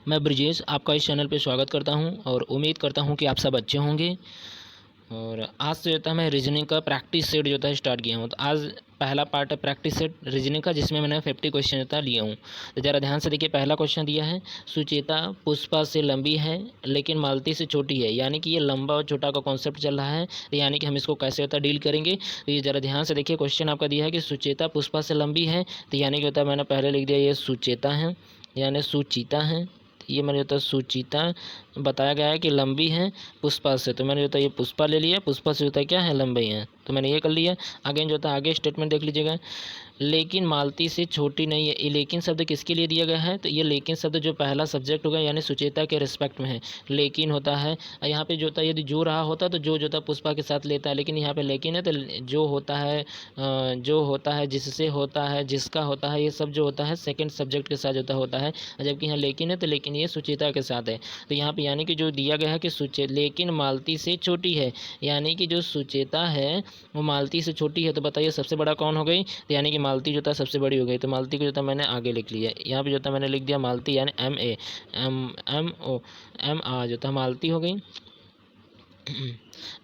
मैं ब्रिजेश आपका इस चैनल पे स्वागत करता हूं और उम्मीद करता हूं कि आप सब अच्छे होंगे। और आज से जो है मैं रीजनिंग का प्रैक्टिस सेट जो है स्टार्ट किया हूं। तो आज पहला पार्ट है प्रैक्टिस सेट रीजनिंग का, जिसमें मैंने 50 क्वेश्चन जो लिया हूं। तो ज़रा ध्यान से देखिए, पहला क्वेश्चन दिया है सुचेता पुष्पा से लंबी है लेकिन मालती से छोटी है। यानी कि ये लंबा और छोटा का कॉन्सेप्ट चल रहा है। तो यानी कि हम इसको कैसे होता डील करेंगे। तो ये ज़रा ध्यान से देखिए, क्वेश्चन आपका दिया है कि सुचेता पुष्पा से लंबी है। तो यानी कि होता है, मैंने पहले लिख दिया ये सुचेता है यानी सुचीता है। ये मैंने जो था सुचीता बताया गया है कि लंबी है पुष्पा से, तो मैंने जो था ये पुष्पा ले लिया। पुष्पा से जो था क्या है, लंबी है, तो मैंने ये कर लिया। आगे जो था आगे स्टेटमेंट देख लीजिएगा, लेकिन मालती से छोटी नहीं है। ये लेकिन शब्द किसके लिए दिया गया है, तो ये लेकिन शब्द जो पहला सब्जेक्ट होगा यानी सुचेता के रिस्पेक्ट में है। लेकिन होता है यहाँ पे जो होता है, यदि जो रहा होता तो जो होता पुष्पा के साथ लेता है, लेकिन यहाँ पे लेकिन है तो जो होता है जो होता है जिससे होता है जिसका होता है, ये सब जो होता है सेकंड सब्जेक्ट के साथ होता है। जबकि यहाँ लेकिन है तो लेकिन ये सुचेता के साथ है। तो यहाँ पे यानी कि जो दिया गया है कि लेकिन मालती से छोटी है, यानी कि जो सुचेता है वो मालती से छोटी है। तो बताइए सबसे बड़ा कौन हो गई, तो यानी कि मालती जो था सबसे बड़ी हो गई। तो मालती को जो था मैंने आगे लिख लिया। यहाँ पे जो था मैंने लिख दिया मालती यानी MA जो था मालती हो गई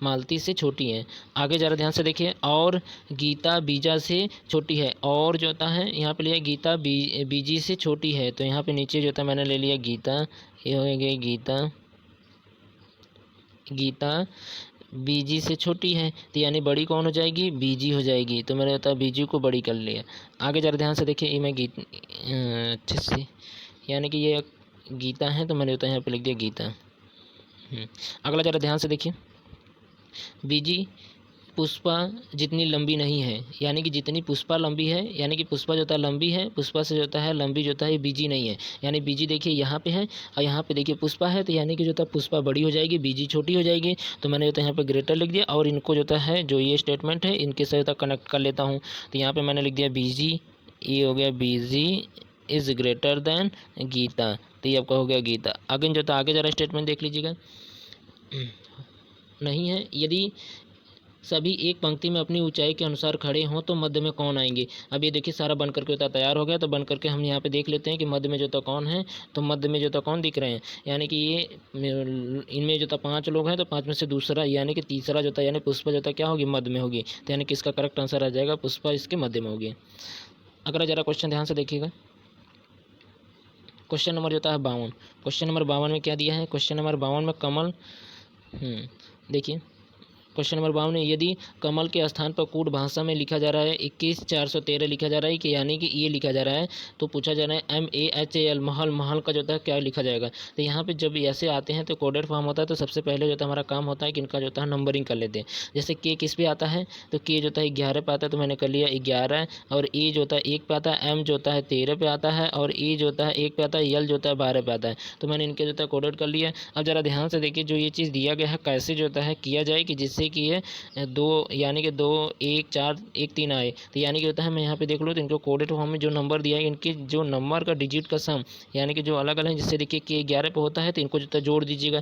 मालती से छोटी है। आगे ज़रा ध्यान से देखिए, और गीता बीजा से छोटी है। और जो होता है यहाँ पे लिया गीता बीजी से छोटी है। तो यहाँ पे नीचे जो था मैंने ले लिया गीता, ये हो गई गीता बीजी से छोटी है। तो यानी बड़ी कौन हो जाएगी, बीजी हो जाएगी। तो मैंने होता बीजी को बड़ी कर लिया। आगे ज़रा ध्यान से देखिए, ये मैं अच्छे से यानी कि ये गीता है, तो मैंने होता यहाँ पे लिख दिया गीता। अगला ज़रा ध्यान से देखिए, बीजी पुष्पा जितनी लंबी नहीं है, यानी कि जितनी पुष्पा लंबी है, यानी कि पुष्पा जो होता है लंबी है, पुष्पा से जो होता है लंबी जो होता है बीजी नहीं है। यानी बीजी देखिए यहाँ पे है और यहाँ पे देखिए पुष्पा है। तो यानी कि जो होता है पुष्पा बड़ी हो जाएगी, बीजी छोटी हो जाएगी। तो मैंने जो होता है यहाँ पे ग्रेटर लिख दिया और इनको जो होता है जो ये स्टेटमेंट है इनके साथ कनेक्ट कर लेता हूँ। तो यहाँ पर मैंने लिख दिया बीजी, ये हो गया बीजी इज़ ग्रेटर दैन गीता। तो ये आपका हो गया गीता। आगे जो होता है आगे ज़रा स्टेटमेंट देख लीजिएगा, नहीं है यदि सभी एक पंक्ति में अपनी ऊंचाई के अनुसार खड़े हों तो मध्य में कौन आएंगे। अब ये देखिए सारा बन करके होता तैयार हो गया। तो बन करके हम यहाँ पे देख लेते हैं कि मध्य में जो था कौन है। तो मध्य में जो था कौन दिख रहे हैं, यानी कि ये इनमें जो था 5 लोग हैं, तो 5 में से दूसरा यानी कि तीसरा जो था यानी पुष्पा जो था क्या होगी, मध्य में होगी। तो यानी कि इसका करेक्ट आंसर आ जाएगा पुष्पा इसके मध्य में होगी। अगर ज़रा क्वेश्चन ध्यान से देखिएगा, क्वेश्चन नंबर जो था 52। क्वेश्चन नंबर 52 में क्या दिया है, क्वेश्चन नंबर 52 में कमल देखिए क्वेश्चन नंबर 52 में यदि कमल के स्थान पर कूट भाषा में लिखा जा रहा है 21,413 लिखा जा रहा है कि यानी कि ये लिखा जा रहा है, तो पूछा जा रहा है MAHAL महल, महल का जो था क्या लिखा जाएगा। तो यहाँ पे जब ऐसे आते हैं तो कोडेड फॉर्म होता है। तो सबसे पहले जो था हमारा काम होता है कि इनका जो था नंबरिंग कर लेते हैं। जैसे के किस पे आता है, तो के जो था 11 पे आता है, तो मैंने कर लिया 11। और ए जो था 1 पे आता है, M जो होता है 13 पे आता है, और E जो होता है 1 पे आता है, L जो होता है 12 पे आता है। तो मैंने इनके जो था कोडेड कर लिया। अब ज़रा ध्यान से देखिए, जो ये चीज़ दिया गया है कैसे जो होता है किया जाए कि जिससे कि ये 2 यानी कि 2 1 4 1 3 आए। तो यानी कि होता है मैं यहाँ पे देख लो तो इनको कोडेड फॉर्म में जो नंबर दिया है इनके जो नंबर का डिजिट का सम यानी कि जो अलग अलग है, जिससे देखिए कि 11 पे होता है तो इनको जो है जोड़ दीजिएगा।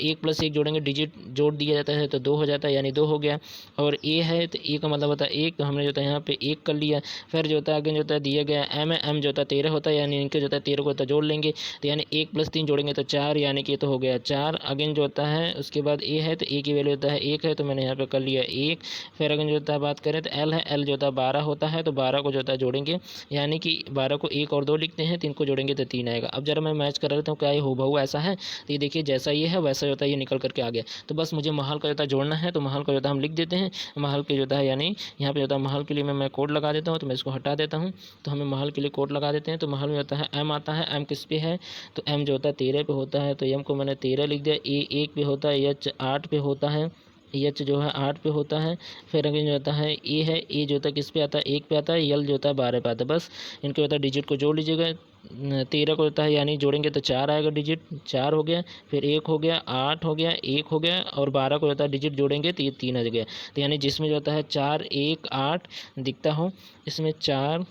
1 + 1 जोड़ेंगे, डिजिट जोड़ दिया जाता है तो 2 हो जाता है, यानी 2 हो गया। और ए है तो ए का मतलब होता है 1, तो हमने जो है यहाँ पे 1 कर लिया। फिर जो होता है आगे जो होता है दिया गया एम है, एम जो होता है 13 होता है, यानी इनके जो होता है 13 को जोड़ लेंगे। तो यानी 1 + 3 जोड़ेंगे तो 4, यानी कि ये तो हो गया 4। अगेन जो होता है उसके बाद ए है तो ए की वैल्यू होता है 1 है, तो मैंने यहाँ पे कर लिया 1। फिर अगर जो होता है बात करें तो एल है, एल जो होता है 12 होता है, तो 12 को जो होता है जोड़ेंगे, यानी कि 12 को 1 और 2 लिखते हैं, 3 को जोड़ेंगे तो 3 आएगा। अब जरा मैं मैच कर लेता हूँ क्या ये हूबहू ऐसा है। तो ये देखिए जैसा ये है वैसा जो होता है ये निकल करके आ गया। तो बस मुझे महल का जो होता है जोड़ना है, तो महल का जो होता है हम लिख देते हैं। महल के जो होता है यानी यहाँ पे जो होता है महल के लिए मैं कोड लगा देता हूँ, तो मैं इसको हटा देता हूँ। तो हमें महल के लिए कोड लगा देते हैं। तो महल में होता है एम आता है, एम किस पे है, तो एम जो होता है 13 पे होता है, तो एम को मैंने 13 लिख दिया। ए 1 पे होता है, एच 8 पे होता है, एच जो है 8 पे होता है। फिर अगेन जो होता है ए है, ए जो होता है किस पे आता है 1 पे आता है, यल जो होता है 12 पे आता है। बस इनके होता है डिजिट को जोड़ लीजिएगा। 13 को होता है यानी जोड़ेंगे तो 4 आएगा, डिजिट 4 हो गया। फिर 1 हो गया, 8 हो गया, 1 हो गया, और 12 को होता है डिजिट जोड़ेंगे तो ये 3 आ गया। तो यानी जिसमें जो होता है 4 1 8 दिखता हो, इसमें 4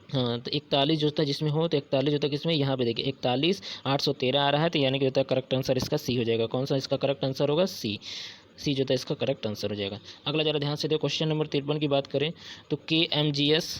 हाँ तो 41 जो होता है जिसमें हो, तो 41 होता है किसमें, यहाँ पे देखिए 41 813 आ रहा है। तो यानी कि होता है करेक्ट आंसर इसका सी हो जाएगा। कौन सा इसका करेक्ट आंसर होगा, सी। सी जो था इसका करेक्ट आंसर हो जाएगा। अगला जरा ध्यान से देखो, क्वेश्चन नंबर 53 की बात करें तो KMGS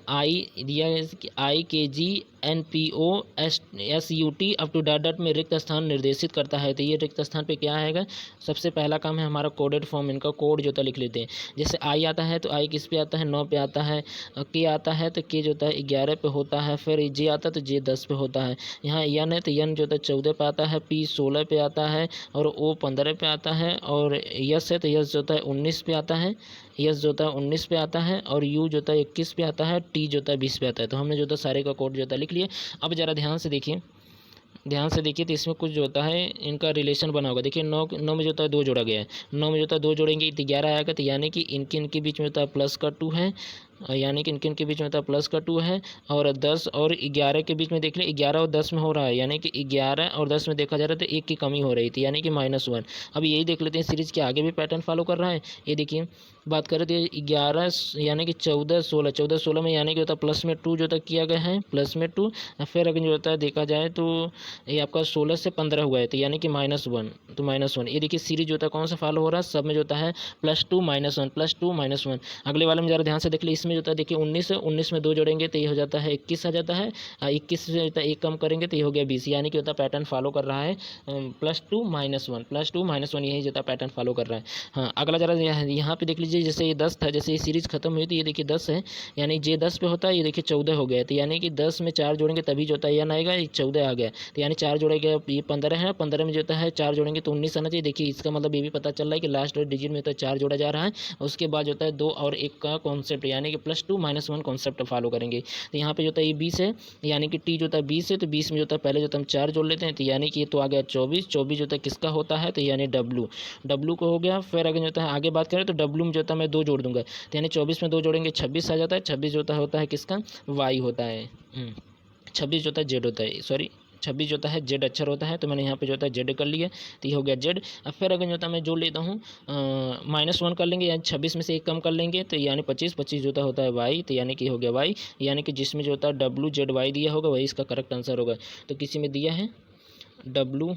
आई दिया है कि IKG NPOSUT up to dot dot में रिक्त स्थान निर्देशित करता है। तो ये रिक्त स्थान पे क्या आएगा, सबसे पहला काम है हमारा कोडेड फॉर्म, इनका कोड जो होता है लिख लेते हैं। जैसे आई आता है तो आई किस पे आता है, 9 पे आता है। के आता है तो के जो होता है 11 पे होता है। फिर जे आता है तो जे 10 पे होता है। यहाँ यन है तो यन जो होता है 14 पे आता है। पी 16 पे आता है और ओ 15 पे आता है। और यस है तो यस जो होता है 19 पे आता है। यस जो होता है 19 पे आता है और यू जो होता है 21 पे आता है। टी जो होता है 20 पे आता है। तो हमने जो होता है सारे का कोड जो होता है लिख लिया। अब ज़रा ध्यान से देखिए, तो इसमें कुछ जो होता है इनका रिलेशन बना होगा। देखिए 9 में जो होता है 2 जोड़ा गया है। 9 में जो होता है 2 जोड़ेंगे तो 11 आएगा। तो यानी कि इनके बीच में होता है प्लस का 2 है, यानी कि इनके बीच में होता है प्लस का 2 है। और 10 और 11 के बीच में देख लें 11 और 10 में हो रहा है, यानी कि 11 और 10 में देखा जा रहा है तो 1 की कमी हो रही थी, यानी कि -1। अब यही देख लेते हैं सीरीज़ के आगे भी पैटर्न फॉलो कर रहा है। ये देखिए बात करें तो 11 यानी कि 14 16 में यानी कि होता है प्लस में 2 जो होता किया गया है, प्लस में 2। फिर अगर जो होता है देखा जाए तो ये आपका 16 से 15 हुआ है तो यानी कि -1, तो -1। ये देखिए सीरीज जो होता है कौन सा फॉलो हो रहा है, सब में जो होता है +2 -1 +2 -1। अगले वाले में ज़रा ध्यान से देख लीजिए, इसमें जो होता है देखिए 19 है, 19 में 2 जोड़ेंगे तो ये हो जाता है 21 आ जाता है। 21 से होता है 1 कम करेंगे तो ये हो गया 20, यानी कि होता है पैटर्न फॉलो कर रहा है +2 -1 यही जो होता है पैटर्न फॉलो कर रहा है। हाँ अगला जरा यहाँ पे देख लीजिए, जैसे ये 10 था, जैसे ये सीरीज खत्म हुई तो ये देखिए 10 है, यानी जे 10 पे होता है, ये देखिए 14 हो गया। तो यानी कि 10 में 4 जोड़ेंगे तभी जो होता है यन आएगा, ये 14 आ गया। तो यानी 4 जोड़ेगा ये 15 है, 15 में जो होता है 4 जोड़ेंगे तो 19 आना चाहिए। देखिए इसका मतलब ये भी पता चल रहा है कि लास्ट डिजिट में तो 4 जोड़ा जा रहा है। उसके बाद जो होता है 2 और 1 का कॉन्सेप्ट, यानी कि +2 -1 कॉन्सेप्ट फॉलो करेंगे। तो यहाँ पे जो होता है ये 20 है, यानी कि टी जो होता है 20 है, तो 20 में जो होता है पहले जो होता है हम 4 जोड़ लेते हैं, तो यानी कि ये तो आ गया 24। 24 जो होता है किसका होता है, तो यानी डब्लू को हो गया। फिर अगर जो होता है आगे बात करें तो डब्लू में जो होता है मैं 2 जोड़ दूंगा, तो यानी 24 में 2 जोड़ेंगे 26 आ जाता है। 26 जो होता है किसका, वाई होता है। 26 जो होता है जेड होता है, सॉरी 26 जो होता है जेड अक्षर होता है, तो मैंने यहाँ पे जो होता है जेड कर लिया, तो ये हो गया जेड। अब फिर अगर जो होता है मैं जोड़ लेता हूँ -1 कर लेंगे, यानी 26 में से 1 कम कर लेंगे तो यानी 25 जो होता है वाई, तो यानी कि हो गया वाई, यानी कि जिसमें जो होता है WZY दिया होगा वही इसका करेक्ट आंसर होगा। तो किसी में दिया है W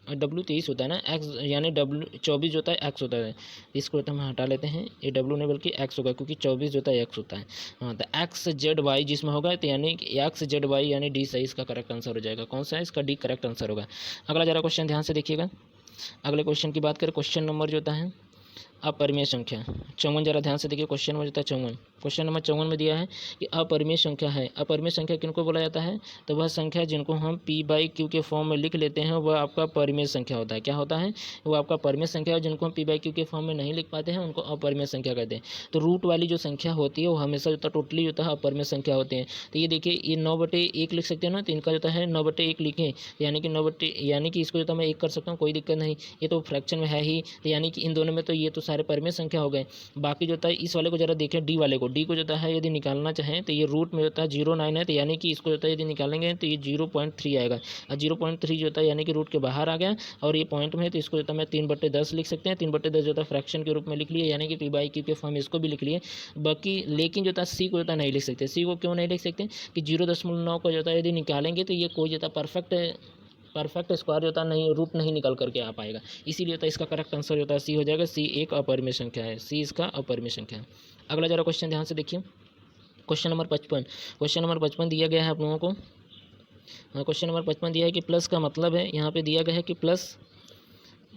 23 होता है ना, एक्स यानी W 24 जो होता है एक्स होता है, इसको तो हम हटा लेते हैं, ये W नहीं बल्कि एक्स होगा, क्योंकि 24 जो होता है एक्स होता है। हाँ तो XZY जिसमें होगा तो यानी XZY यानी डी सही इसका करेक्ट आंसर हो जाएगा। कौन सा है, इसका डी करेक्ट आंसर होगा। अगला जरा क्वेश्चन ध्यान से देखिएगा। अगले क्वेश्चन की बात करें, क्वेश्चन नंबर जो होता है अपरिमेय संख्या 54, जरा ध्यान से देखिए। क्वेश्चन नंबर जो होता है 54, क्वेश्चन नंबर 54 में दिया है कि अपरिमेय संख्या है। अपरिमेय संख्या किनको बोला जाता है, तो वह संख्या जिनको हम P/Q के फॉर्म में लिख लेते हैं वह आपका परिमेय संख्या होता है। क्या होता है, वो आपका परिमेय संख्या है। जिनको हम P/Q के फॉर्म में नहीं लिख पाते हैं उनको अपरिमेय संख्या कहते हैं। तो रूट वाली जो संख्या होती है वो हमेशा जो टोटली होता है अपरिमेय संख्या होते हैं। तो ये देखिए ये 9/1 लिख सकते हैं ना, तो इनका जो है 9/1 लिखें, यानी कि 9 यानी कि इसको जो मैं 1 कर सकता हूँ, कोई दिक्कत नहीं, ये तो फ्रैक्शन में है ही। तो यानी कि इन दोनों में तो ये तो सारे परिमेय संख्या हो गए। बाकी जो होता है इस वाले को जरा देखें, डी वाले को, डी को जो होता है यदि निकालना चाहें तो ये रूट में होता है 0.9 है, तो यानी कि इसको जो होता है यदि निकालेंगे तो ये 0.3 आएगा। और 0.3 जो होता है यानी कि रूट के बाहर आ गया, और ये पॉइंट में है तो इसको जो होता है मैं 3/10 लिख सकते हैं। 3/10 जो होता है फ्रैक्शन के रूप में लिख लिए, यानी कि P/Q के फॉर्म इसको भी लिख लिए। बाकी लेकिन जो होता है सी को जो होता है नहीं लिख सकते। सी को क्यों नहीं लिख सकते, कि 0.9 को जो होता है यदि निकालेंगे तो ये कोई जो होता है परफेक्ट स्क्वायर जो होता है नहीं, रूट नहीं निकल करके आ पाएगा। इसीलिए होता है इसका करेक्ट आंसर जो होता है सी हो जाएगा। सी एक अपरिमेय संख्या है, सी इसका अपरिमेय संख्या है। अगला जरा क्वेश्चन ध्यान से देखिए, क्वेश्चन नंबर 55 दिया गया है आप लोगों को। क्वेश्चन नंबर 55 दिया है कि प्लस का मतलब है, यहाँ पे दिया गया है कि प्लस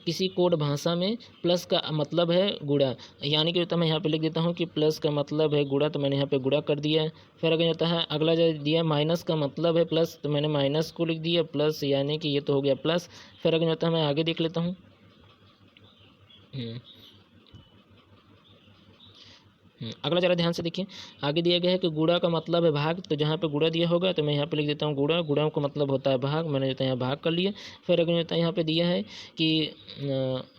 किसी कोड भाषा में प्लस का मतलब है गुणा, यानी कि होता है मैं यहाँ पे लिख देता हूँ कि प्लस का मतलब है गुणा, तो मैंने यहाँ पे गुणा कर दिया है। फिर अगर होता है अगला जो दिया माइनस का मतलब है प्लस, तो मैंने माइनस को लिख दिया प्लस, यानी कि ये तो हो गया प्लस। फिर अगर होता है मैं आगे देख लेता हूँ, अगला जरा ध्यान से देखिए। आगे दिया गया है कि गुणा का मतलब है भाग, तो जहाँ पे गुणा दिया होगा तो मैं यहाँ पे लिख देता हूँ गुणा। गुणा का मतलब होता है भाग, मैंने जो है यहाँ भाग कर लिया। फिर अगर जो है यहाँ पे दिया है कि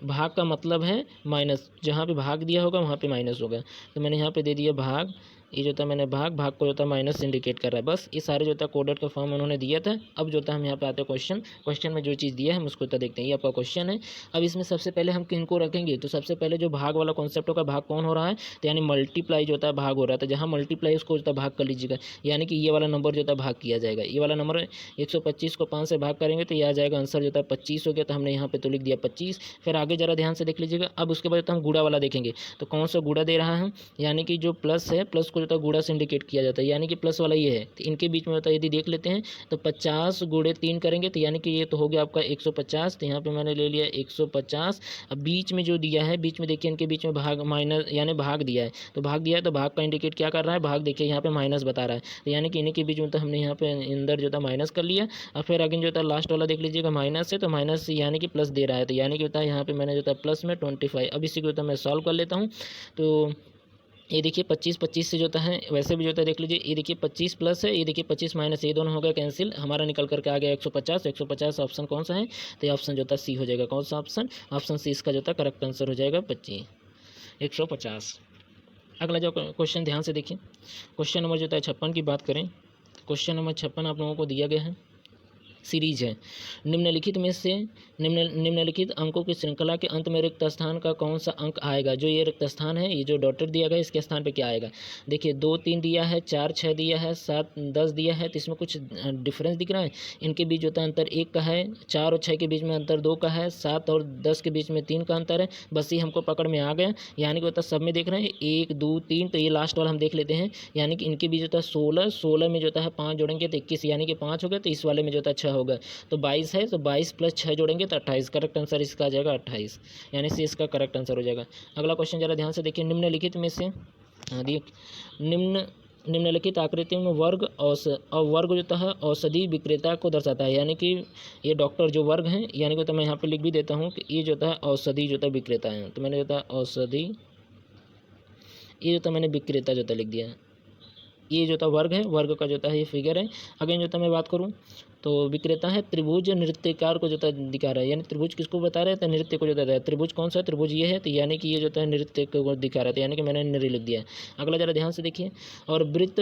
भाग का मतलब है माइनस, जहाँ पे भाग दिया होगा वहाँ पे माइनस होगा, तो मैंने यहाँ पे दे दिया भाग। ये जो था मैंने भाग को जो था माइनस इंडिकेट कर रहा है। बस ये सारे जो था कोडेड का फॉर्म उन्होंने दिया था। अब जो था हम यहाँ पे आते हैं क्वेश्चन में जो चीज़ दिया है हम उसको तो देखते हैं। ये आपका क्वेश्चन है। अब इसमें सबसे पहले हम किनको रखेंगे, तो सबसे पहले जो भाग वाला कॉन्सेप्ट होगा, भाग कौन हो रहा है, तो यानी मल्टीप्लाई जो होता है भाग हो रहा था, जहाँ मल्टीप्लाई उसको जो है भाग कर लीजिएगा, यानी कि ये वाला नंबर जो होता है भाग किया जाएगा। ये वाला नंबर 125 को 5 से भाग करेंगे तो ये आ जाएगा आंसर जो होता है 25 हो गया, तो हमने यहाँ पे तो लिख दिया 25। फिर आगे जरा ध्यान से देख लीजिएगा। अब उसके बाद हम गुणा वाला देखेंगे, तो कौन सा गुणा दे रहा है, यानी कि जो प्लस है, प्लस को जो होता है गुणा से इंडिकेट किया जाता है, यानी कि प्लस वाला ये है। तो इनके बीच में होता है, यदि देख लेते हैं तो 50 गुणे 3 करेंगे तो यानी कि ये तो हो गया आपका 150। तो यहाँ पे मैंने ले लिया 150। अब बीच में जो दिया है, बीच में देखिए इनके बीच में भाग माइनस यानी भाग दिया है, तो भाग दिया है तो भाग का इंडिकेट क्या कर रहा है, भाग देखिए यहाँ पे माइनस बता रहा है। तो यानी कि इन्हीं के बीच में तो हमने यहाँ पे अंदर जो था माइनस कर लिया। और फिर अगेन जो था लास्ट वाला देख लीजिएगा माइनस है, तो माइनस यानी कि प्लस दे रहा है, तो यानी कि होता है यहाँ पे मैंने जो था प्लस में 25। अब इसी को होता है मैं सॉल्व कर लेता हूँ। तो ये देखिए 25 से जो है वैसे भी जो है देख लीजिए, ये देखिए 25 प्लस है, ये देखिए 25 माइनस, ये दोनों हो गया कैंसिल, हमारा निकल करके आ गया 150। 150 ऑप्शन कौन सा है, तो ये ऑप्शन जो था सी हो जाएगा। कौन सा ऑप्शन, ऑप्शन सी इसका जो था करेक्ट आंसर हो जाएगा 150। अगला जो क्वेश्चन ध्यान से देखिए, क्वेश्चन नंबर जो है 56 की बात करें। क्वेश्चन नंबर 56 आप लोगों को दिया गया है, सीरीज है। निम्नलिखित में से निम्नलिखित अंकों की श्रृंखला के अंत में रिक्त स्थान का कौन सा अंक आएगा। जो ये रिक्त स्थान है, ये जो डॉटेड दिया गया है, इसके स्थान पे क्या आएगा। देखिए 2 3 दिया है, 4 6 दिया है, 7 10 दिया है, तो इसमें कुछ डिफरेंस दिख रहा है। इनके बीच होता है अंतर 1 का है, 4 और 6 के बीच में अंतर 2 का है, 7 और 10 के बीच में 3 का अंतर है। बस ये हमको पकड़ में आ गया, यानी कि होता है सब में देख रहे हैं 1 2 3। तो ये लास्ट वाला हम देख लेते हैं, यानी कि इनके बीच होता है 16 में जो है 5 जोड़ेंगे तो 21, यानी कि 5 हो गया। तो इस वाले में जो है 6 होगा, तो 22 है, तो 22 प्लस 6 जोड़ेंगे तो 28। करेक्ट आंसर इसका आ जाएगा 28, यानी से इसका करेक्ट आंसर हो जाएगा। अगला क्वेश्चन जरा ध्यान से देखिए, निम्नलिखित में से निम्नलिखित आकृति में वर्ग और वर्ग जो है औषधि विक्रेता को दर्शाता है, यानी कि ये डॉक्टर जो वर्ग हैं, यानी कि तो मैं यहाँ पे लिख भी देता हूँ कि ये जो है औषधि जो है विक्रेता है। तो मैंने जो है औषधि, ये जो मैंने विक्रेता जो लिख दिया है, ये जो था वर्ग है, वर्ग का जो है ये फिगर है। अगेन जो मैं बात करूँ तो विक्रेता है त्रिभुज नृत्यकार को जो है दिखा रहा है, यानी त्रिभुज किसको बता रहे हैं, तो नृत्य को जो है। त्रिभुज कौन सा है, त्रिभुज ये है, तो यानी कि ये जो है नृत्य को दिखा रहा था, यानी कि मैंने नृत्य लिख दिया है। अगला जरा ध्यान से देखिए, और वृत्त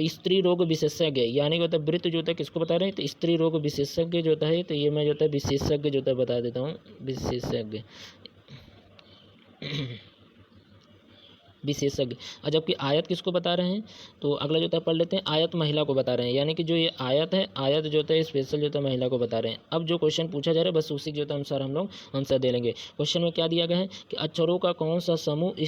स्त्री रोग विशेषज्ञ, यानी कि होता है वृत्त जो है किसको बता रहे हैं, तो स्त्री रोग विशेषज्ञ जो है। तो ये मैं जो है विशेषज्ञ जो है बता देता हूँ, विशेषज्ञ विशेषज्ञ। और जबकि आयत किसको बता रहे हैं, तो अगला जो है पढ़ लेते हैं, आयत महिला को बता रहे हैं, यानी कि जो ये आयत है, आयत जो है स्पेशल जो है महिला को बता रहे हैं। अब जो क्वेश्चन पूछा जा रहा है बस उसी जो अनुसार हम लोग आंसर दे लेंगे। क्वेश्चन में क्या दिया गया है कि अक्षरों का कौन सा समूह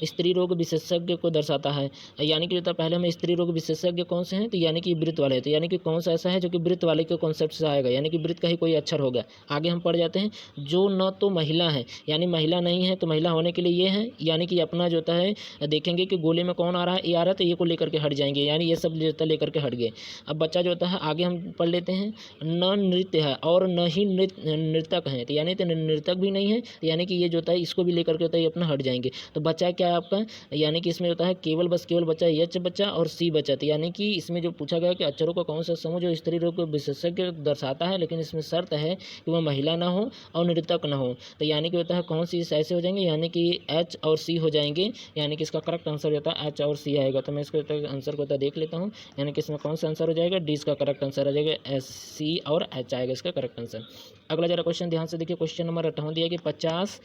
स्त्री रोग विशेषज्ञ को दर्शाता है, यानी कि जो था पहले हमें स्त्री रोग विशेषज्ञ कौन से हैं, तो यानी कि वृत्त वाले, तो यानी कि कौन सा ऐसा है जो कि वृत्त वाले के कॉन्सेप्ट से आएगा, यानी कि वृत्त का ही कोई अक्षर होगा। आगे हम पढ़ जाते हैं, जो न तो महिला है, यानी महिला नहीं है, तो महिला होने के लिए ये है, यानी कि अपना जो है देखेंगे कि गोले में कौन आ रहा है, ये आ रहा है, तो ये को लेकर के हट जाएंगे, यानी ये सब जो लेकर के हट गए। अब बच्चा जो होता है आगे हम पढ़ लेते हैं, न नृत्य है और न ही नृतक है, तो यानी तो नृतक भी नहीं है, यानी कि ये जो है इसको भी लेकर के होता है अपना हट जाएंगे। तो बच्चा क्या है आपका, यानी कि इसमें होता है केवल बचा एच बचा और सी बचा। तो यानी कि इसमें जो पूछा गया कि अक्षरों का कौन सा समूह जो स्त्री रोग को विशेषज्ञ दर्शाता है, लेकिन इसमें शर्त है कि वह महिला ना हो और नृतक ना हो। तो यानी कि होता है कौन सी ऐसे हो जाएंगे, यानी कि एच और सी हो जाएंगे, यानी कि इसका करेक्ट आंसर होता है एच और सी आएगा। तो मैं इसको आंसर को देख लेता हूँ, यानी कि इसमें कौन सा आंसर हो जाएगा, डी इसका करेक्ट आंसर आ जाएगा, एस सी और एच आएगा इसका करेक्ट आंसर। अगला जरा क्वेश्चन ध्यान से देखिए, क्वेश्चन नंबर 58 दिया कि 50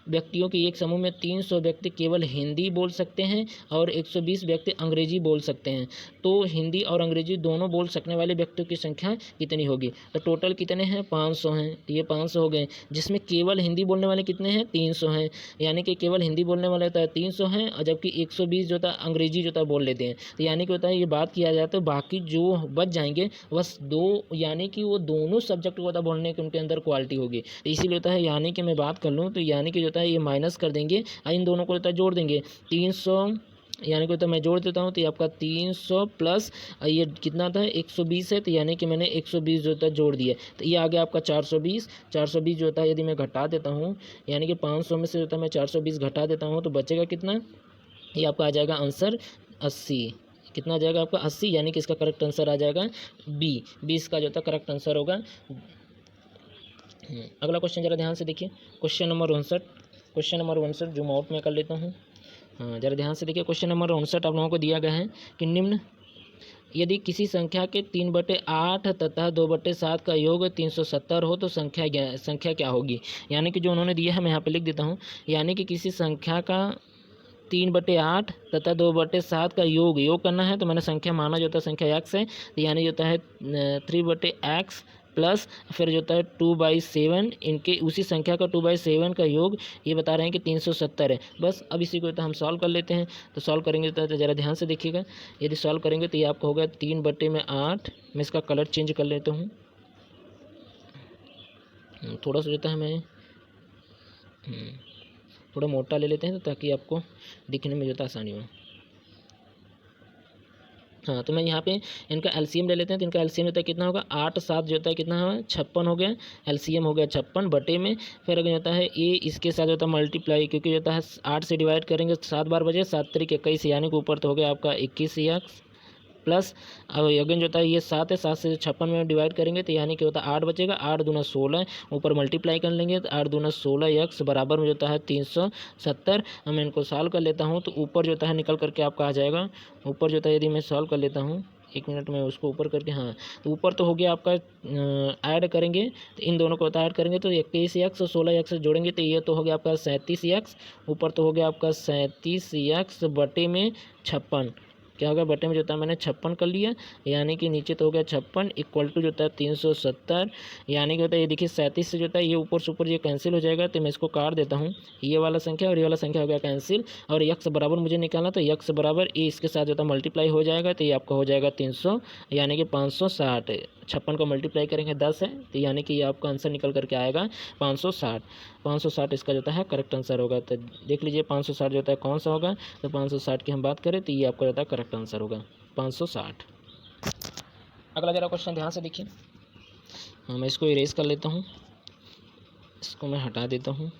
व्यक्तियों के एक समूह में 300 व्यक्ति केवल हिंदी बोल सकते हैं और 120 व्यक्ति अंग्रेजी बोल सकते हैं, तो हिंदी और अंग्रेजी दोनों बोल सकने वाले व्यक्तियों की संख्या कितनी होगी। तो टोटल कितने हैं, 500 हैं, तो ये 500 हो गए, जिसमें केवल हिंदी बोलने वाले कितने हैं, 300 हैं, यानी कि केवल हिंदी बोलने वाले होता है 300 हैं, और जबकि 120 जो था अंग्रेजी जो था बोल लेते हैं। तो यानी कि होता है ये बात किया जाए तो बाकी जो बच जाएंगे बस 2, यानी कि वो दोनों सब्जेक्ट को होता बोलने के उनके अंदर क्वालिटी होगी। तो इसीलिए होता है, यानी कि मैं बात कर लूँ तो यानी कि जो है ये माइनस कर देंगे और इन दोनों को होता है जोड़ देंगे, 300 यानी कि तो मैं जोड़ देता हूँ, तो ये आपका 300 प्लस ये कितना था 120 है, तो यानी कि मैंने 120 जो था जोड़ दिया, तो ये आ गया आपका 420 जो होता है यदि मैं घटा देता हूँ, यानी कि 500 में से जो होता है मैं 420 घटा देता हूँ, तो बचेगा कितना, ये आपका आ जाएगा आंसर 80। कितना आ जाएगा आपका 80, यानी कि इसका करेक्ट आंसर आ जाएगा बी, 20 का जो था करेक्ट आंसर होगा। अगला क्वेश्चन जरा ध्यान से देखिए, क्वेश्चन नंबर 59 जूम आउट में कर लेता हूँ। हाँ जरा ध्यान से देखिए, क्वेश्चन नंबर 59 आप लोगों को दिया गया है कि निम्न यदि किसी संख्या के 3/8 तथा 2/7 का योग 370 हो तो संख्या क्या होगी। यानी कि जो उन्होंने दिया है मैं यहाँ पे लिख देता हूँ, यानी कि किसी संख्या का 3/8 तथा 2/7 का योग करना है, तो मैंने संख्या माना जो होता है संख्या x है, तो यानी जो होता है 3/x प्लस फिर जो होता है 2/7, इनके उसी संख्या का 2/7 का योग ये बता रहे हैं कि 370 है। बस अब इसी को तो हम सॉल्व कर लेते हैं। तो सॉल्व करेंगे तो ज़रा ध्यान से देखिएगा, यदि सॉल्व करेंगे तो ये आपका होगा 3/8। मैं इसका कलर चेंज कर लेता हूँ, थोड़ा सा जो है हमें थोड़ा मोटा ले लेते हैं तो ताकि आपको दिखने में जो है आसानी हो। हाँ, तो मैं यहाँ पे इनका एलसीएम ले लेते हैं। तो इनका एलसीएम होता है कितना होगा, 8 7 जो होता है कितना है 56 हो गया। एलसीएम हो गया 56 बटे में फिर अगर होता है ए इसके साथ होता है मल्टीप्लाई, क्योंकि होता है 8 से डिवाइड करेंगे 7 बार बजे 7 तरीके 21, यानी कि ऊपर तो हो गया आपका 21x प्लस अब अगेन जो होता है ये 7 है, 7 से 56 में डिवाइड करेंगे तो यानी कि होता है 8 बचेगा। 8 दूना 16 ऊपर मल्टीप्लाई कर लेंगे तो 8 दूना 16 x बराबर में जो होता है 370। मैं इनको सॉल्व कर लेता हूँ तो ऊपर जो होता है निकल करके आपका आ जाएगा। ऊपर जो होता है यदि मैं सॉल्व कर लेता हूँ, 1 मिनट में उसको ऊपर करके, हाँ तो ऊपर तो हो गया आपका ऐड करेंगे तो इन दोनों को होता ऐड करेंगे तो 21x और 16x जोड़ेंगे तो ये तो हो गया आपका 37x। ऊपर तो हो गया आपका 37x बटे में 56, क्या होगा बटे में जो होता है मैंने 56 कर लिया, यानी कि नीचे तो हो गया 56 इक्वल टू जो होता है 370, यानी कि होता है ये देखिए 37 से जो होता है ये ऊपर से ऊपर ये कैंसिल हो जाएगा। तो मैं इसको काट देता हूँ, ये वाला संख्या और ये वाला संख्या हो गया कैंसिल। और यक्स बराबर मुझे निकालना, तो यक्स बराबर ए इसके साथ जो होता है मल्टीप्लाई हो जाएगा तो ये आपका हो जाएगा 300, यानी कि 560। 56 को मल्टीप्लाई करेंगे 10 है तो यानी कि ये आपका आंसर निकल करके आएगा 560। 560 इसका जो होता है करेक्ट आंसर होगा। तो देख लीजिए 560 जो होता है कौन सा होगा, तो 560 की हम बात करें तो ये आपका जो होता है करेक्ट आंसर होगा 560। अगला जरा क्वेश्चन ध्यान से देखिए। हाँ, मैं इसको इरेज कर लेता हूँ, इसको मैं हटा देता हूँ।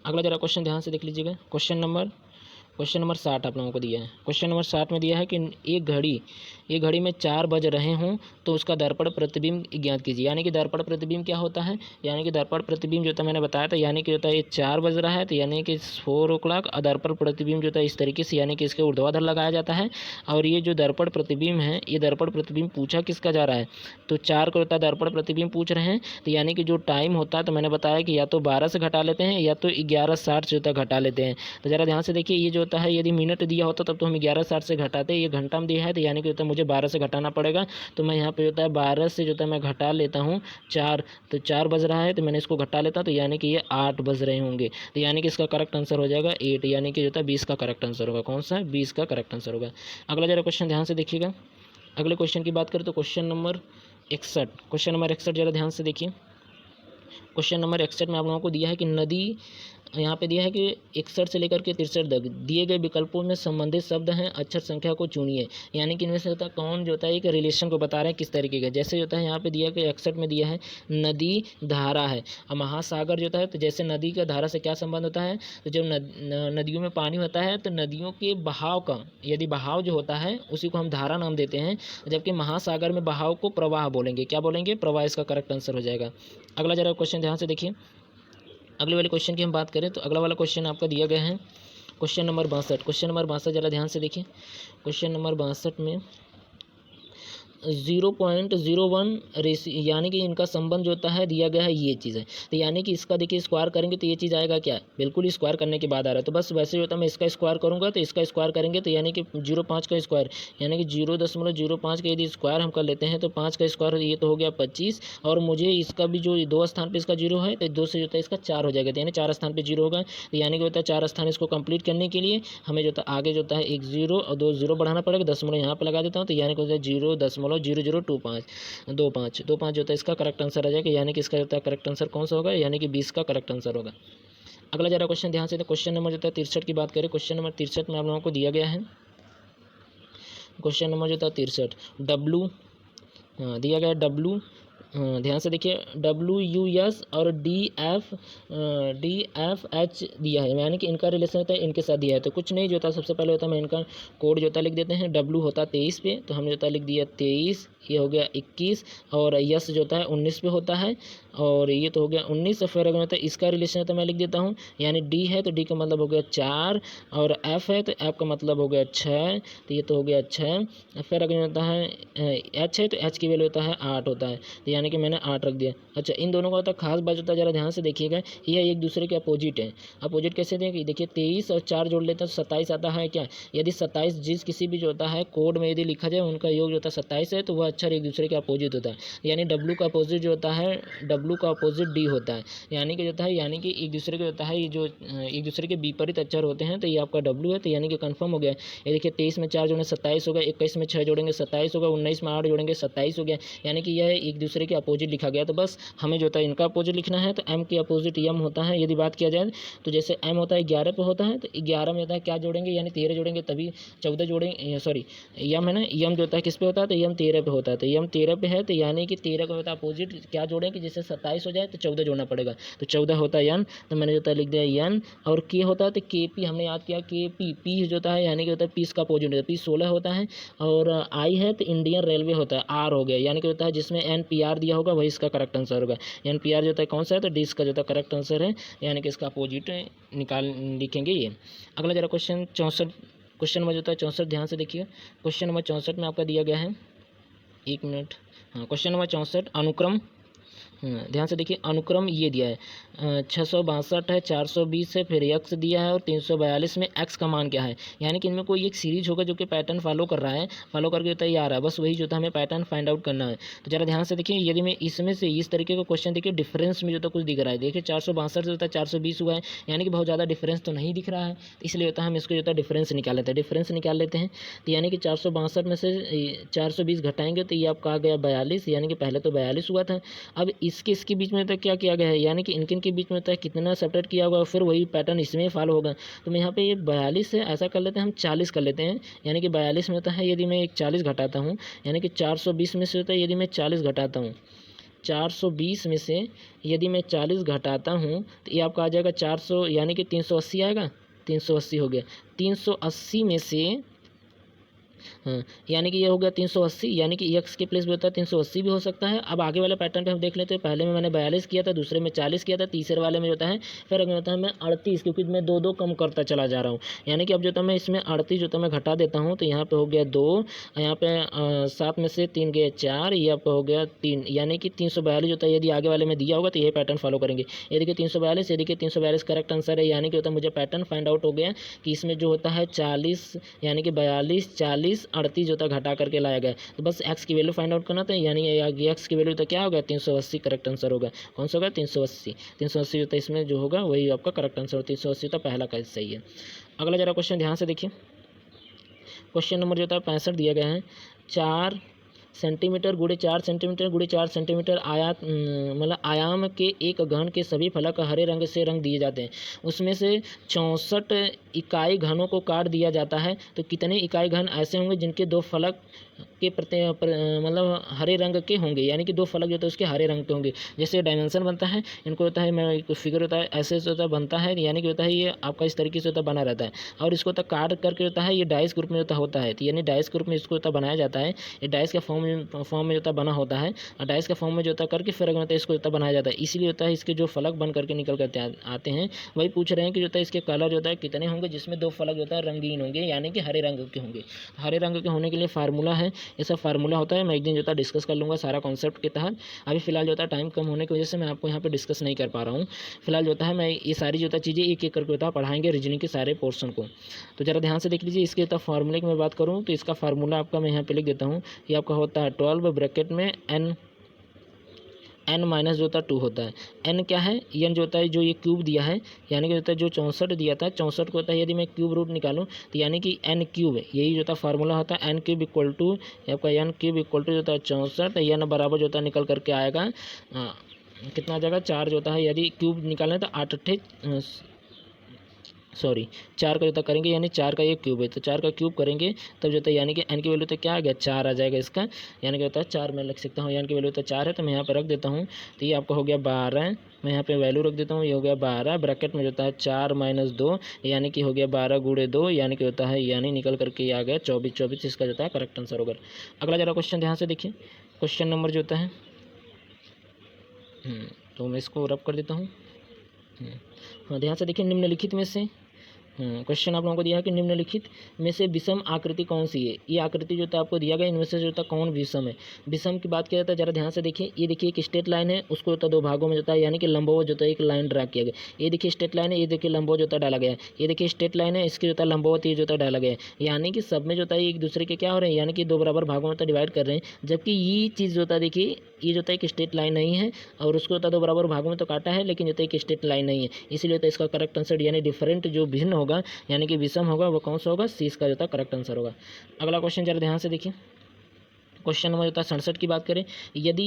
अगला जरा क्वेश्चन ध्यान से देख लीजिएगा। क्वेश्चन नंबर 60 आप लोगों को दिया है। क्वेश्चन नंबर 60 में दिया है कि एक घड़ी में 4 बज रहे हों तो उसका दर्पण प्रतिबिंब ज्ञात कीजिए। यानी कि दर्पण प्रतिबिंब क्या होता है, यानी कि दर्पण प्रतिबिंब जो था मैंने बताया था, यानी कि होता है ये 4 बज रहा है तो यानी कि 4 o'clock। और दर्पण प्रतिबिंब जो था इस तरीके से, यानी कि इसके ऊर्ध्वाधर लगाया जाता है। और ये जो दर्पण प्रतिबिंब है, ये दर्पण प्रतिबिंब पूछा किसका जा रहा है, तो 4 को होता है दर्पण प्रतिबिंब पूछ रहे हैं। तो यानी कि जो टाइम होता है तो मैंने बताया कि या तो 12 से घटा लेते हैं या तो 11:60 से होता है घटा लेते हैं। तो ज़रा ध्यान से देखिए, ये जो होता है यदि मिनट दिया होता तब तो हम 11:60 से घटाते, ये घंटा में दिया है तो यानी कि होता है मुझे 12 से घटाना पड़ेगा। तो मैं यहाँ पे होता है 12 से जो होता है मैं घटा लेता हूँ 4, तो 4 बज रहा है तो मैंने इसको घटा लेता तो यानी कि ये 8 बज रहे होंगे। तो यानी कि इसका करेक्ट आंसर हो जाएगा 8, यानी कि जो होता है 20 का करेक्ट आंसर होगा। कौन सा, 20 का करेक्ट आंसर होगा। अगला जरा क्वेश्चन ध्यान से देखिएगा। अगले क्वेश्चन की बात करें तो क्वेश्चन नंबर 61 जरा ध्यान से देखिए। क्वेश्चन नंबर 61 में आप लोगों को दिया है कि नदी, यहाँ पे दिया है कि 61 से लेकर के 63 तक दिए गए विकल्पों में संबंधित शब्द हैं, अक्षर संख्या को चुनिए। यानी कि इनमें से होता है कौन जो होता है एक रिलेशन को बता रहे हैं किस तरीके का। जैसे होता है यहाँ पे दिया कि 61 में दिया है नदी धारा है और महासागर जो होता है, तो जैसे नदी का धारा से क्या संबंध होता है, तो जब नदियों में पानी होता है तो नदियों के बहाव का, यदि बहाव जो होता है उसी को हम धारा नाम देते हैं, जबकि महासागर में बहाव को प्रवाह बोलेंगे। क्या बोलेंगे, प्रवाह। इसका करेक्ट आंसर हो जाएगा। अगला जरा क्वेश्चन ध्यान से देखिए। अगले वाले क्वेश्चन की हम बात करें तो अगला वाला क्वेश्चन आपका दिया गया है क्वेश्चन नंबर 62। क्वेश्चन नंबर 62 जरा ध्यान से देखिए। क्वेश्चन नंबर 62 में 0.01 रेशियो, यानी कि इनका संबंध जो होता है दिया गया है ये चीज़ है। तो यानी कि इसका देखिए स्क्वायर करेंगे तो ये चीज़ आएगा क्या, बिल्कुल स्क्वायर करने के बाद आ रहा है। तो बस वैसे ही होता है, मैं इसका स्क्वायर करूँगा तो इसका स्क्वायर करेंगे तो यानी कि 0.5 का स्क्वायर, यानी कि 0.05 का यदि स्क्वायर हम कर लेते हैं तो 5 का स्क्वायर ये तो हो गया 25। और मुझे इसका भी जो 2 स्थान पर इसका 0 है तो 2 से जो होता है इसका 4 हो जाएगा, तो यानी 4 स्थान पर 0 होगा। तो यानी कि होता है 4 स्थान इसको कंप्लीट करने के लिए हमें जो होता है आगे जो होता है एक 0 और 2 0 बढ़ाना पड़ेगा, 10 यहाँ पर लगा देता हूँ। तो यानी कि होता है 0.0025 25 जो होता है इसका करेक्ट आंसर आ जाएगा। यानी कि इसका होता है करेक्ट आंसर कौन सा होगा, यानी कि 20 का करेक्ट आंसर होगा। अगला जरा क्वेश्चन ध्यान से, क्वेश्चन नंबर जो होता है 63 की बात करें। क्वेश्चन नंबर 63 में आप लोगों को दिया गया है क्वेश्चन नंबर जो होता है 63 डब्लू, दिया गया है डब्लू, ध्यान से देखिए WUS और DFH दिया है, यानी कि इनका रिलेशन होता है इनके साथ दिया है। तो कुछ नहीं जो होता है सबसे पहले होता है मैं इनका कोड जो होता है लिख देते हैं। W होता है 23 पे, तो हमने जो होता है लिख दिया 23, ये हो गया 21, और यस जो होता है 19 पे होता है, और ये तो हो गया 19। और फिर अगर होता है इसका रिलेशन होता है मैं लिख देता हूँ, यानी D है तो D का मतलब हो गया 4, और F है तो F का मतलब हो गया 6, तो ये तो हो गया 6। फिर अगर होता है H है तो H की वैल्यू होता है 8 होता है, तो यानी यानी कि मैंने 8 रख दिया। अच्छा, इन दोनों का होता है खास बात होता है, ज़रा ध्यान से देखिएगा, ये एक दूसरे के अपोजिट है। अपोजिट कैसे दें कि देखिए 23 और 4 जोड़ लेते हैं तो 27 आता है क्या। यदि 27 जिस किसी भी जो होता है कोड में यदि लिखा जाए उनका योग जो होता है 27 है, तो वह अक्षर एक दूसरे के अपोजिट होता है। यानी डब्लू का अपोजिट जो होता है, डब्लू का अपोजिट डी होता है, यानी कि जो होता है यानी कि एक दूसरे के होता है ये जो एक दूसरे के विपरीत अक्षर होते हैं, तो ये आपका डब्लू है, तो यानी कि कन्फर्म हो गया। ये देखिए 23 में 4 जोड़ेंगे 27 हो गया, 21 में 6 जोड़ेंगे 27 होगा, 19 में 8 जोड़ेंगे 27 हो गया, यानी कि यह एक दूसरे के अपोजिट लिखा गया। तो बस हमें जो होता है इनका अपोजिट लिखना है, तो एम के अपोजिट यम होता है। यदि बात किया जाए तो जैसे एम होता है 11 पे होता है, तो 11 में होता है क्या जोड़ेंगे, यानी 13 जोड़ेंगे तभी 14 जोड़ेंगे, सॉरी यम है ना, यम जो होता है किस पे होता है, तो यम 13 पे होता है, तो यम 13 पे है, तो यानी कि 13 का होता है अपोजिट क्या जोड़ेंगे, जिससे 27 हो जाए तो 14 जोड़ना पड़ेगा, तो 14 होता है यन, तो मैंने जो होता है लिख दिया यन। और के होता है तो के पी हमने याद किया, के पी पी जो होता है यानी कि होता है पीस का अपोजिट होता है, पी 16 होता है, और आई है तो इंडियन रेलवे होता है, आर हो गया, यानी कि होता है जिसमें एन पी आर दिया होगा वही इसका करेक्ट आंसर होगा। एन पी आर जो होता है कौन सा है, तो डी इसका जो होता है करेक्ट आंसर है, यानी कि इसका अपोजिट निकाल लिखेंगे ये। अगला जरा क्वेश्चन 64, क्वेश्चन नंबर जो होता है 64, ध्यान से देखिए। क्वेश्चन नंबर 64 में आपका दिया गया है, 1 मिनट, हाँ क्वेश्चन नंबर 64 अनुक्रम, ध्यान से देखिए अनुक्रम ये दिया है 662 है, 420 है, फिर एक्स दिया है और 342 में एक्स का मान क्या है, यानी कि इनमें कोई एक सीरीज होगा जो कि पैटर्न फॉलो कर रहा है, फॉलो करके होता है ये आ रहा है, बस वही जो था हमें पैटर्न फाइंड आउट करना है। तो जरा ध्यान से देखिए, यदि मैं इसमें से इस तरीके का क्वेश्चन देखिए डिफरेंस में जो था कुछ दिख रहा है, देखिए 462 से होता है 420 हुआ है, यानी कि बहुत ज़्यादा डिफरेंस तो नहीं दिख रहा है, इसलिए होता है हम इसको जो होता है डिफरेंस निकाल लेते हैं, डिफरेंस निकाल लेते हैं। तो यानी कि 462 में से 420 घटाएंगे तो ये आपका आ गया 42, यानी कि पहले तो 42 हुआ था। अब इसके बीच में तो क्या किया गया है, यानी कि इनके के बीच में होता है कितना सेपरेट किया होगा, फिर वही पैटर्न इसमें फॉलो होगा। तो मैं यहाँ पे ये 42 है, ऐसा कर लेते हैं हम 40 कर लेते हैं, यानी कि 42 में होता है यदि मैं एक 40 घटाता हूँ, यानी कि 420 में से होता है यदि मैं 40 घटाता हूँ, 420 में से यदि मैं 40 घटाता हूँ तो ये आपका आ जाएगा 400, यानी कि 380 आएगा, 380 हो गया। 380 में से हाँ, यानी कि ये हो गया 380, यानी कि एक्स के प्लेस भी होता है 380 भी हो सकता है। अब आगे वाले पैटर्न पे हम देख लेते हैं, पहले में मैंने 42 किया था, दूसरे में 40 किया था, तीसरे वाले में होता है फिर अगर होता है मैं 38, क्योंकि मैं दो दो कम करता चला जा रहा हूँ, यानी कि अब जो था मैं इसमें 38 जो था मैं घटा देता हूँ, तो यहाँ पे हो गया 2, यहाँ पे 7 में से 3 गए 4, यहाँ पे हो गया 3, यानी कि 342 होता है। यदि आगे वाले में दिया होगा तो ये पैटर्न फॉलो करेंगे। ये देखिए 342, ये देखिए 342 करेक्ट आंसर है, यानी कि होता है मुझे पैटर्न फाइंड आउट हो गया कि इसमें जो होता है 40, यानी कि 42, 40, 38 जो था घटा करके लाया गया। तो बस एक्स की वैल्यू फाइंड आउट करना था, यानी एक्स की वैल्यू तो क्या होगा 380 करेक्ट आंसर होगा। कौन सा होगा 380, 380 जो था इसमें जो होगा वही आपका करेक्ट आंसर, 380 तो पहला का सही है। अगला जरा क्वेश्चन ध्यान से देखिए, क्वेश्चन नंबर जो था 65 दिया गया है, 4 सेंटीमीटर गुणे 4 सेंटीमीटर गुणे 4 सेंटीमीटर आयात मतलब आयाम के एक घन के सभी फलक हरे रंग से रंग दिए जाते हैं, उसमें से 64 इकाई घनों को काट दिया जाता है, तो कितने इकाई घन ऐसे होंगे जिनके दो फलक के मतलब हरे रंग के होंगे, यानी कि दो फलक जो होता है उसके हरे रंग के होंगे। जैसे डायमेंशन बनता है, इनको होता है मैं कुछ फिगर होता है ऐसे से होता है बनता है, यानी कि होता है ये आपका इस तरीके से होता बना रहता है, और इसको होता काट करके होता है ये डाइस ग्रुप में होता है, तो यानी डाइस ग्रुप में इसको होता बनाया जाता है, ये डाइस का फॉर्म में होता बना होता है, और डाइस का फॉर्म में जो होता करके फिर होता है इसको होता बनाया जाता है, इसीलिए होता है इसके जो फलक बन करके निकल करते आते हैं। वही पूछ रहे हैं कि जो होता है इसके कलर जो होता है कितने होंगे जिसमें दो फलक जो होता है रंगीन होंगे, यानी कि हरे रंग के होंगे। हरे रंग के होने के लिए फार्मूला है, ये सब फार्मूला होता है, मैं एक दिन जो होता है डिस्कस कर लूँगा सारा कॉन्सेप्ट के तहत। अभी फिलहाल जो होता है टाइम कम होने की वजह से मैं आपको यहाँ पे डिस्कस नहीं कर पा रहा हूँ। फिलहाल जो होता है मैं ये सारी जो होता है चीज़ें एक एक करके होता है पढ़ाएंगे रीजनिंग के सारे पोर्शन को। तो ज़रा ध्यान से देख लीजिए, इसके होता फार्मूले की मैं बात करूँ तो इसका फार्मूला आपका मैं यहाँ पे लिख देता हूँ, ये आपका होता है 12 ब्रैकेट में n माइनस जो होता है 2 होता है। n क्या है, n जो होता है जो ये क्यूब दिया है, यानी कि होता है जो 64 दिया था 64 को होता है यदि मैं क्यूब रूट निकालूं तो यानी कि n क्यूब है, यही जो होता है फार्मूला होता है n क्यूब इक्वल टू आपका n क्यूब इक्वल टू जो होता है 64, n बराबर जो होता है निकल करके आएगा कितना आ जाएगा 4 जो होता है, यदि क्यूब निकालें तो 8 सॉरी 4 का जो करेंगे, यानी 4 का ये क्यूब है तो 4 का क्यूब करेंगे तब जो है यानी कि n की वैल्यू तो क्या आ गया 4 आ जाएगा इसका, यानी कि होता है 4 मैं लिख सकता हूँ, n की वैल्यू तो 4 है तो मैं यहाँ पर रख देता हूँ, तो ये आपका हो गया 12, मैं यहाँ पे वैल्यू रख देता हूँ, ये हो गया 12 ब्रैकेट में जो होता है 4 माइनस 2, यानी कि हो गया 12 गुणे 2, यानी कि होता है यानी निकल करके ये आ गया 24 इसका जो होता है करेक्ट आंसर होगा। अगला जरा क्वेश्चन ध्यान से देखिए, क्वेश्चन नंबर जो होता है तो मैं इसको रब कर देता हूँ। हाँ ध्यान से देखिए, निम्नलिखित में से क्वेश्चन आप लोगों को दिया है कि निम्नलिखित में से विषम आकृति कौन सी है। ये आकृति जो था आपको दिया गया, इनमें से जो था कौन विषम है। विषम की बात किया जाता है, जरा ध्यान से देखिए। ये देखिए एक स्ट्रेट लाइन है, उसको जो था दो भागों में जो था यानी कि लंबवत जो था एक लाइन ड्रा किया गया। ये देखिए स्ट्रेट लाइन है, ये देखिए लंबवत जो था डाला गया है। ये देखिए स्ट्रेट लाइन है, इसकी जो था लंबवत ये जो था डाला गया है। यानी कि सब में जो था एक दूसरे के क्या हो रहे हैं, यानी कि दो बराबर भागों में तो डिवाइड कर रहे हैं। जबकि ये चीज़ जो था देखिए, ये जो था एक स्ट्रेट लाइन नहीं है और उसको तो दो बराबर भागों में तो काटा है, लेकिन जो था एक स्ट्रेट लाइन नहीं है। इसीलिए तो इसका करेक्ट आंसर यानी डिफरेंट जो भिन्न होगा यानी कि विषम होगा वो कौन सा होगा, सी इसका जो था करेक्ट आंसर होगा। अगला क्वेश्चन जरा ध्यान से देखिए। क्वेश्चन नंबर जो था 67 की बात करें, यदि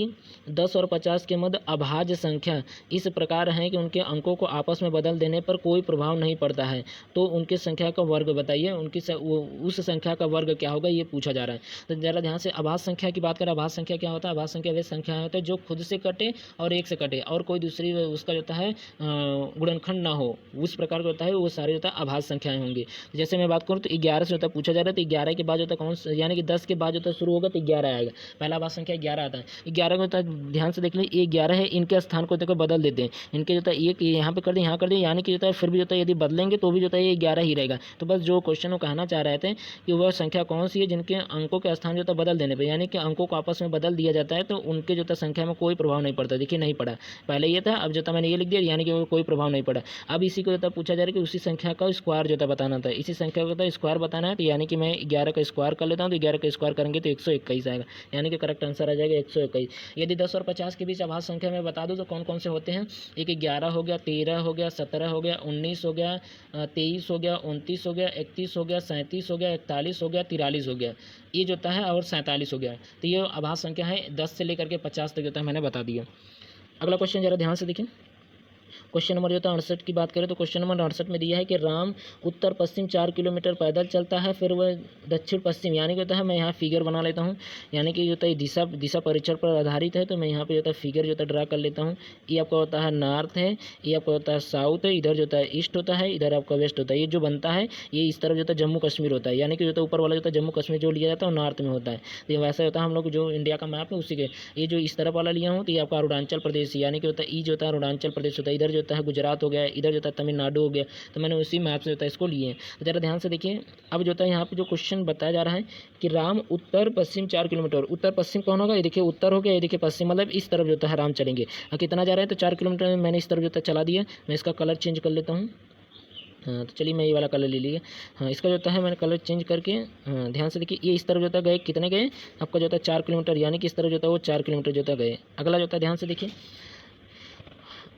10 और 50 के मध्य अभाज्य संख्या इस प्रकार है कि उनके अंकों को आपस में बदल देने पर कोई प्रभाव नहीं पड़ता है, तो उनकी संख्या का वर्ग बताइए। उस संख्या का वर्ग क्या होगा, ये पूछा जा रहा है। तो जरा ध्यान से अभाज्य संख्या की बात करें। अभाज्य संख्या क्या होता है, अभाज्य संख्या वे संख्या होता है जो खुद से कटे और एक से कटे और कोई दूसरी उसका जो है गुणनखंड ना हो, उस प्रकार का होता है, वो सारे जो है अभाज्य संख्याएं होंगी। जैसे मैं बात करूँ तो 11 से जो है पूछा जा रहा है, तो 11 के बाद जो है कौन यानी कि 10 के बाद जो है शुरू होगा तो 11 आएगा। पहला बात संख्या 11 आता है। 11 को तो ध्यान से देख लीजिए, ये 11 है, इनके स्थान को देखो बदल देते हैं। इनके जो है एक यहाँ पे कर दें, यहाँ कर दें, यानी कि जो है फिर भी जो है यदि बदलेंगे तो भी जो है ये 11 ही रहेगा। तो बस जो क्वेश्चन को कहना चाह रहे थे कि वह संख्या कौन सी है जिनके अंकों के स्थान जो है बदल देने पर, यानी कि अंकों को आपस में बदल दिया जाता है तो उनके जो है संख्या में कोई प्रभाव नहीं पड़ता। देखिए नहीं पड़ा, पहले ये था, अब जो था मैंने ये लिख दिया, यानी कि कोई प्रभाव नहीं पड़ा। अब इसी को जो है पूछा जा रहा है कि उसी संख्या का स्क्वायर जो है बताना था। इसी संख्या को स्क्वायर बताना है, तो यानी कि मैं 11 का स्क्वायर कर लेता हूँ, तो 11 का स्क्वायर करेंगे तो 121 आएगा, यानी कि करेक्ट आंसर आ जाएगा 121। यदि 10 और 50 के बीच अभाज्य संख्या में बता दूं तो कौन कौन से होते हैं। एक 11 हो गया, 13 हो गया, 17 हो गया, 19 हो गया, 23 हो गया, 29 हो गया, 31 हो गया, 37 हो गया, 41 हो गया, 43 हो गया, ये जो है और 47 हो गया। तो ये अभाज्य संख्या है 10 से लेकर के 50 तक जो है मैंने बता दिया। अगला क्वेश्चन जरा ध्यान से देखिए। क्वेश्चन नंबर जो था 68 की बात करें तो क्वेश्चन नंबर 68 में दिया है कि राम उत्तर पश्चिम 4 किलोमीटर पैदल चलता है, फिर वह दक्षिण पश्चिम, यानी कि होता है मैं यहाँ फिगर बना लेता हूँ, यानी कि जो होता है दिशा परीक्षण पर आधारित है, तो मैं यहाँ पे जो होता है फिगर जो होता है ड्रा कर लेता हूँ। ये आपका होता है नॉर्थ है, ये आपका होता है साउथ है, इधर जो होता है ईस्ट होता है, इधर आपका वेस्ट होता है। ये जो बनता है ये इस तरफ जो होता है जम्मू कश्मीर होता है, यानी कि जो होता है ऊपर वाला जो होता है जम्मू कश्मीर जो लिया जाता है वो नॉर्थ में होता है। तो ये वैसा होता है हम लोग जो इंडिया का मैप है उसी के, ये जो इस तरफ वाला लिया हूँ तो ये आपका अरुणाचल प्रदेश, यानी कि होता है ई जो होता है अरुणाचल प्रदेश होता है, इधर जो होता है गुजरात हो गया, इधर जो था तमिलनाडु हो गया। तो मैंने उसी मैप से जो था इसको लिए हैं। तो ज़रा ध्यान से देखिए। अब जो था यहाँ पे जो क्वेश्चन बताया जा रहा है कि राम उत्तर पश्चिम 4 किलोमीटर, उत्तर पश्चिम कौन होगा, ये देखिए उत्तर हो गया, ये देखिए पश्चिम, मतलब इस तरफ जो है राम चलेंगे। कितना जा रहा है तो 4 किलोमीटर मैंने इस तरफ जो था चला दिया। मैं इसका कलर चेंज कर लेता हूँ। हाँ तो चलिए मैं ये वाला कलर ले लिया। हाँ इसका जो है मैंने कलर चेंज करके, हाँ ध्यान से देखिए, ये इस तरफ जो था गए, कितने गए आपका जो था 4 किलोमीटर, यानी कि इस तरफ जो था वो 4 किलोमीटर जो था गए। अगला जो था ध्यान से देखिए,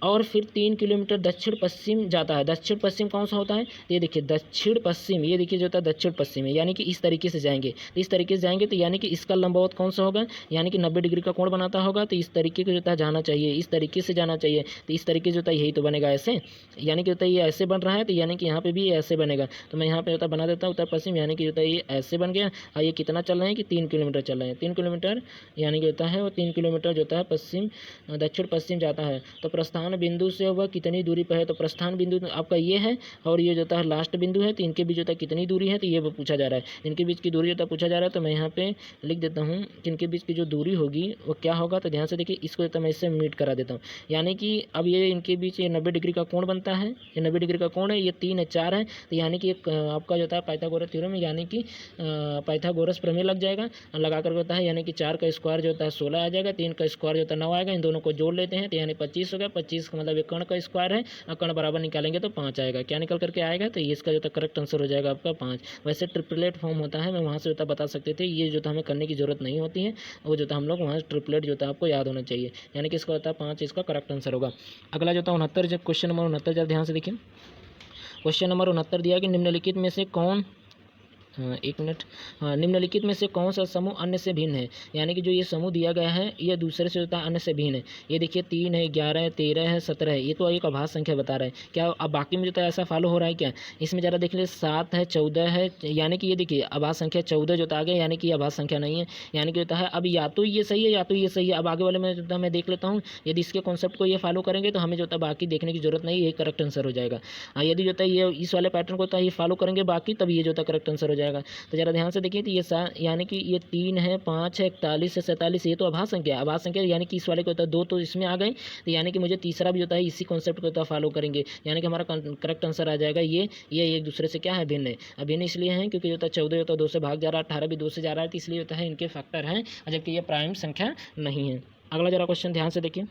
और फिर 3 किलोमीटर दक्षिण पश्चिम जाता है। दक्षिण पश्चिम कौन सा होता है, ये देखिए दक्षिण पश्चिम, ये देखिए जो होता है दक्षिण पश्चिम है, यानी कि इस तरीके से जाएंगे। तो इस तरीके से जाएंगे तो यानी कि इसका लंबवत कौन सा होगा, यानी कि 90 डिग्री का कोण बनाता होगा। तो इस तरीके को जो है जाना चाहिए, इस तरीके से जाना चाहिए। तो इस तरीके से जो है यही तो बनेगा ऐसे, यानी कि होता है ये ऐसे बन रहा है, तो यानी कि यहाँ पे भी ऐसे बनेगा। तो मैं यहाँ पे होता बना देता हूँ उत्तर पश्चिम, यानी कि होता है ये ऐसे बन गया। और ये कितना चल रहे हैं कि 3 किलोमीटर चल रहे हैं। 3 किलोमीटर यानी कि होता है वो 3 किलोमीटर जो होता है पश्चिम दक्षिण पश्चिम जाता है। तो प्रस्थान बिंदु से वह कितनी दूरी पर है, तो प्रस्थान बिंदु आपका ये है और ये जो है लास्ट बिंदु है, तो इनके बीच जो है कितनी दूरी है, तो ये पूछा जा रहा है। इनके बीच की दूरी जो है पूछा जा रहा है। तो मैं यहाँ पे लिख देता हूँ कि इनके बीच की जो दूरी होगी वो क्या होगा। तो ध्यान से देखिए, इसको तो मैं इससे मीट करा देता हूँ, यानी कि अब ये इनके बीच ये 90 डिग्री का कोण बनता है, ये 90 डिग्री का कोण है, ये 3 है 4 है। तो यानी कि एक आपका जो है पाइथागोरस थ्योरम, यानी कि पाइथागोरस प्रमेय लग जाएगा, लगा कर होता है, यानी कि 4 का स्क्वायर जो होता है 16 आ जाएगा, 3 का स्क्वायर जो होता है 9 आएगा। इन दोनों को जोड़ लेते हैं तो यानी 25 हो गया। 25 का मतलब एक कर्ण का स्क्वायर है, और कर्ण बराबर निकालेंगे तो 5 आएगा। क्या निकल करके आएगा, तो ये इसका जो था करेक्ट आंसर हो जाएगा आपका 5। वैसे ट्रिपलेट फॉर्म होता है, मैं वहाँ से जो था बता सकते थे, ये जो था हमें करने की जरूरत नहीं होती है, वो जो था हम लोग वहाँ ट्रिपलेट जो था आपको याद होना चाहिए, यानी कि इसका होता है 5, इसका करेक्ट आंसर होगा। अगला जो था 69, जब क्वेश्चन नंबर 69 जब ध्यान से देखिए। क्वेश्चन नंबर 69 दिया कि निम्नलिखित में से कौन, हाँ एक मिनट, हाँ निम्नलिखित में से कौन सा समूह अन्य से भिन्न है, यानी कि जो ये समूह दिया गया है ये दूसरे से होता है अन्य से भिन्न है। ये देखिए 3 है, 11 है, 13 है, 17 है, ये तो एक अभाज्य संख्या बता रहा है। क्या अब बाकी में जो है ऐसा फॉलो हो रहा है क्या, इसमें ज़रा देख लीजिए 7 है, 14 है, यानी कि ये देखिए अभाज्य संख्या 14 जो आ गया, यानी कि ये अभाज्य संख्या नहीं है, यानी कि होता है अब या तो ये सही है या तो ये सही है। अब आगे वाले में जो मैं देख लेता हूँ, यदि इसके कॉन्सेप्ट को ये फॉलो करेंगे तो हमें जो है बाकी देखने की जरूरत नहीं, ये करेक्ट आंसर हो जाएगा। यदि जो है ये इस वाले पैटर्न को ये फॉलो करेंगे बाकी, तब ये जो है करेक्ट आंसर हो जाएगा। तो ज़रा ध्यान से देखिए, तो ये यानी कि ये 3 है, 5 है, 41 है, 47, ये तो आभास संख्या है। आभास संख्या यानी कि इस वाले को होता है 2 तो इसमें आ गए, तो यानी कि मुझे तीसरा भी होता है इसी कॉन्सेप्ट को होता है फॉलो करेंगे, यानी कि हमारा करेक्ट आंसर आ जाएगा ये एक दूसरे से क्या है, भिन्न है। अभिन्न इसलिए है क्योंकि होता है 14 होता है 2 से भाग जा रहा है, 18 भी 2 से जा रहा है, तो इसलिए होता है इनके फैक्टर हैं, जबकि ये प्राइम संख्या नहीं है। अगला जरा क्वेश्चन ध्यान से देखिए।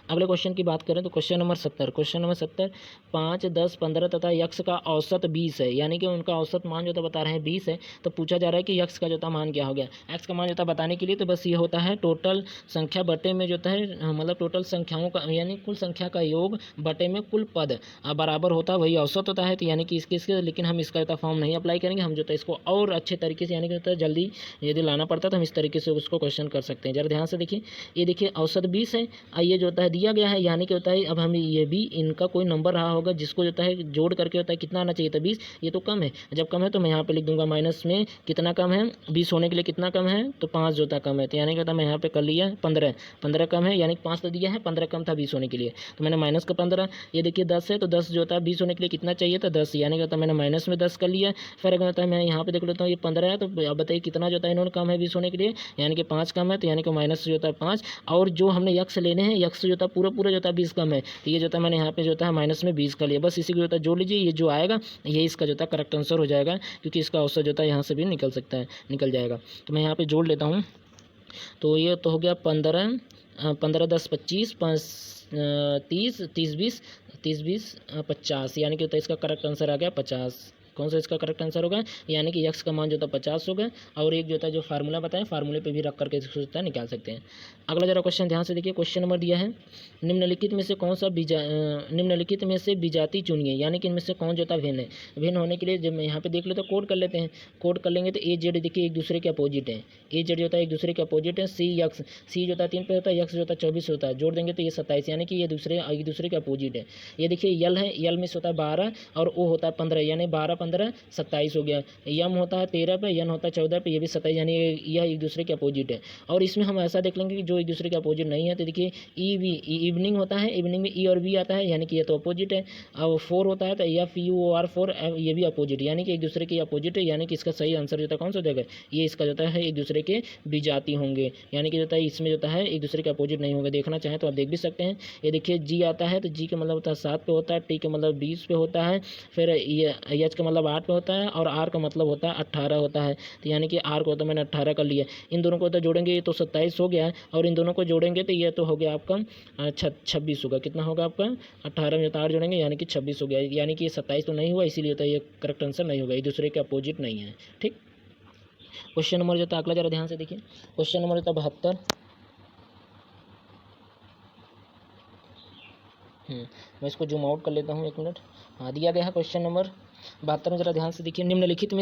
अगले क्वेश्चन की बात करें तो क्वेश्चन नंबर 70 5, 10, 15 तथा यक्ष का औसत 20 है, यानी कि उनका औसत मान जो था बता रहे हैं 20 है। तो पूछा जा रहा है कि यक्ष का जो था मान क्या हो गया। एक्स का मान जो था बताने के लिए तो बस ये होता है टोटल संख्या बटे में जो है, मतलब टोटल संख्याओं का यानी कुल संख्या का योग बटे में कुल पद बराबर होता है, वही औसत होता है। तो यानी कि इसके लेकिन हम इसका जो फॉर्म नहीं अप्लाई करेंगे, हम जो है इसको और अच्छे तरीके से यानी कि होता है जल्दी यदि लाना पड़ता है तो हम इस तरीके से उसको क्वेश्चन कर सकते हैं। जरा ध्यान से देखिए, ये देखिए औसत 20 है, ये जो होता है दिया गया है, यानी कि होता है अब हम ये भी इनका कोई नंबर रहा होगा जिसको जो है जोड़ करके होता है कितना आना चाहिए था 20, ये तो कम है। जब कम है तो मैं यहाँ पे लिख दूंगा माइनस में कितना कम है, 20 होने के लिए कितना कम है, तो 5 जो था कम है, तो यानी कि होता है मैं यहाँ पे कर लिया 15 कम है, यानी कि 5 तो दिया है, 15 कम था 20 होने के लिए, तो मैंने माइनस का 15। ये देखिए 10 है, तो 10 जो था 20 होने के लिए कितना चाहिए था 10, यानी कि होता है मैंने माइनस में 10 कर लिया। फिर अगर होता है मैं यहाँ पे देख लेता हूँ ये 15 है, तो अब बताइए कितना जो था इन्होंने कम है 20 होने के लिए, यानी कि 5 कम है, तो यानी कि माइनस जो था 5। और जो हमने यक्ष लेने हैं, यक्ष जो था पूरा जो था 20 कम है, तो ये जो था मैंने यहाँ पे जो था माइनस में 20 कर लिया। बस इसी को जो था जोड़ लीजिए, ये जो आएगा ये इसका जो था करेक्ट आंसर हो जाएगा, क्योंकि इसका औसत जो था यहाँ से भी निकल सकता है, निकल जाएगा। तो मैं यहाँ पे जोड़ लेता हूँ, तो ये तो हो गया 15, 15 10 25, 5 30, 30 20 50, यानी कि होता है इसका करेक्ट आंसर आ गया 50। कौन सा इसका करेक्ट आंसर होगा, यानी कि यक्स का मान जो था 50 होगा। और एक जो था जो फार्मूला बताएं, फार्मूले पे भी रख करके इसको निकाल सकते हैं। अगला जरा क्वेश्चन ध्यान से देखिए, क्वेश्चन नंबर दिया है निम्नलिखित में से कौन सा निम्नलिखित में से विजाति चुनिए, यानी कि इनमें से कौन जो था भिन्न है। भिन्न होने के लिए जब मैं यहाँ पे देख लेते तो कोड कर लेते हैं, कोड कर लेंगे तो ए जेड देखिए एक दूसरे के अपोजिट है, ए जेड जो था एक दूसरे के अपोजिट है। सी यक्स, सी जो था 3 पे होता है, यक्स जो था 24 होता है, जोड़ देंगे तो ये 27, यानी कि ये एक दूसरे के अपोजिट है। ये देखिए यल है, यल में से होता है 12 और ओ होता है 15, यानी 12 15 27 हो गया। यम होता है 13 पे, यन होता है 14 पे, ये भी 27, यानी यह एक दूसरे के अपोजिट है। और इसमें हम ऐसा देख लेंगे कि जो एक दूसरे के अपोजिट नहीं है, तो देखिए ई वी इवनिंग होता है, इवनिंग में ई और वी आता है, यानी कि ये तो अपोजिट है। और 4 होता है तो एफ यू ओ आर 4, ये भी अपोजिट, यानी कि एक दूसरे के अपोजिट है, यानी कि इसका सही आंसर जो था कौन सा हो जाएगा, ये इसका जो है एक दूसरे के विजाती होंगे, यानी कि जो है इसमें जो है एक दूसरे के अपोजिट नहीं होंगे। देखना चाहें तो आप देख भी सकते हैं। ये देखिए जी आता है, तो जी का मतलब होता है 7 पे होता है, टी का मतलब 20 पे होता है, फिर एच का मतलब 8 पे होता है, और आर का मतलब होता है 18 होता है। तो यानी कि आर को तो मैंने 18 कर लिया। इन दोनों को तो जोड़ेंगे ये तो 27 हो गया है, और इन दोनों को जोड़ेंगे तो ये तो हो गया आपका 26 होगा। कितना होगा आपका 18 में 4 जोड़ेंगे यानी कि 26 हो गया, यानी कि ये 27 तो नहीं हुआ, इसीलिए तो ये करेक्ट आंसर नहीं होगा, एक दूसरे के अपोजिट नहीं है। ठीक, क्वेश्चन नंबर जो था अगला जरा ध्यान से देखिए, क्वेश्चन नंबर जो था 72। मैं इसको जूम आउट कर लेता हूँ, 1 मिनट। हाँ, दिया गया है क्वेश्चन नंबर 72 में, जरा ध्यान से देखिए, निम्नलिखित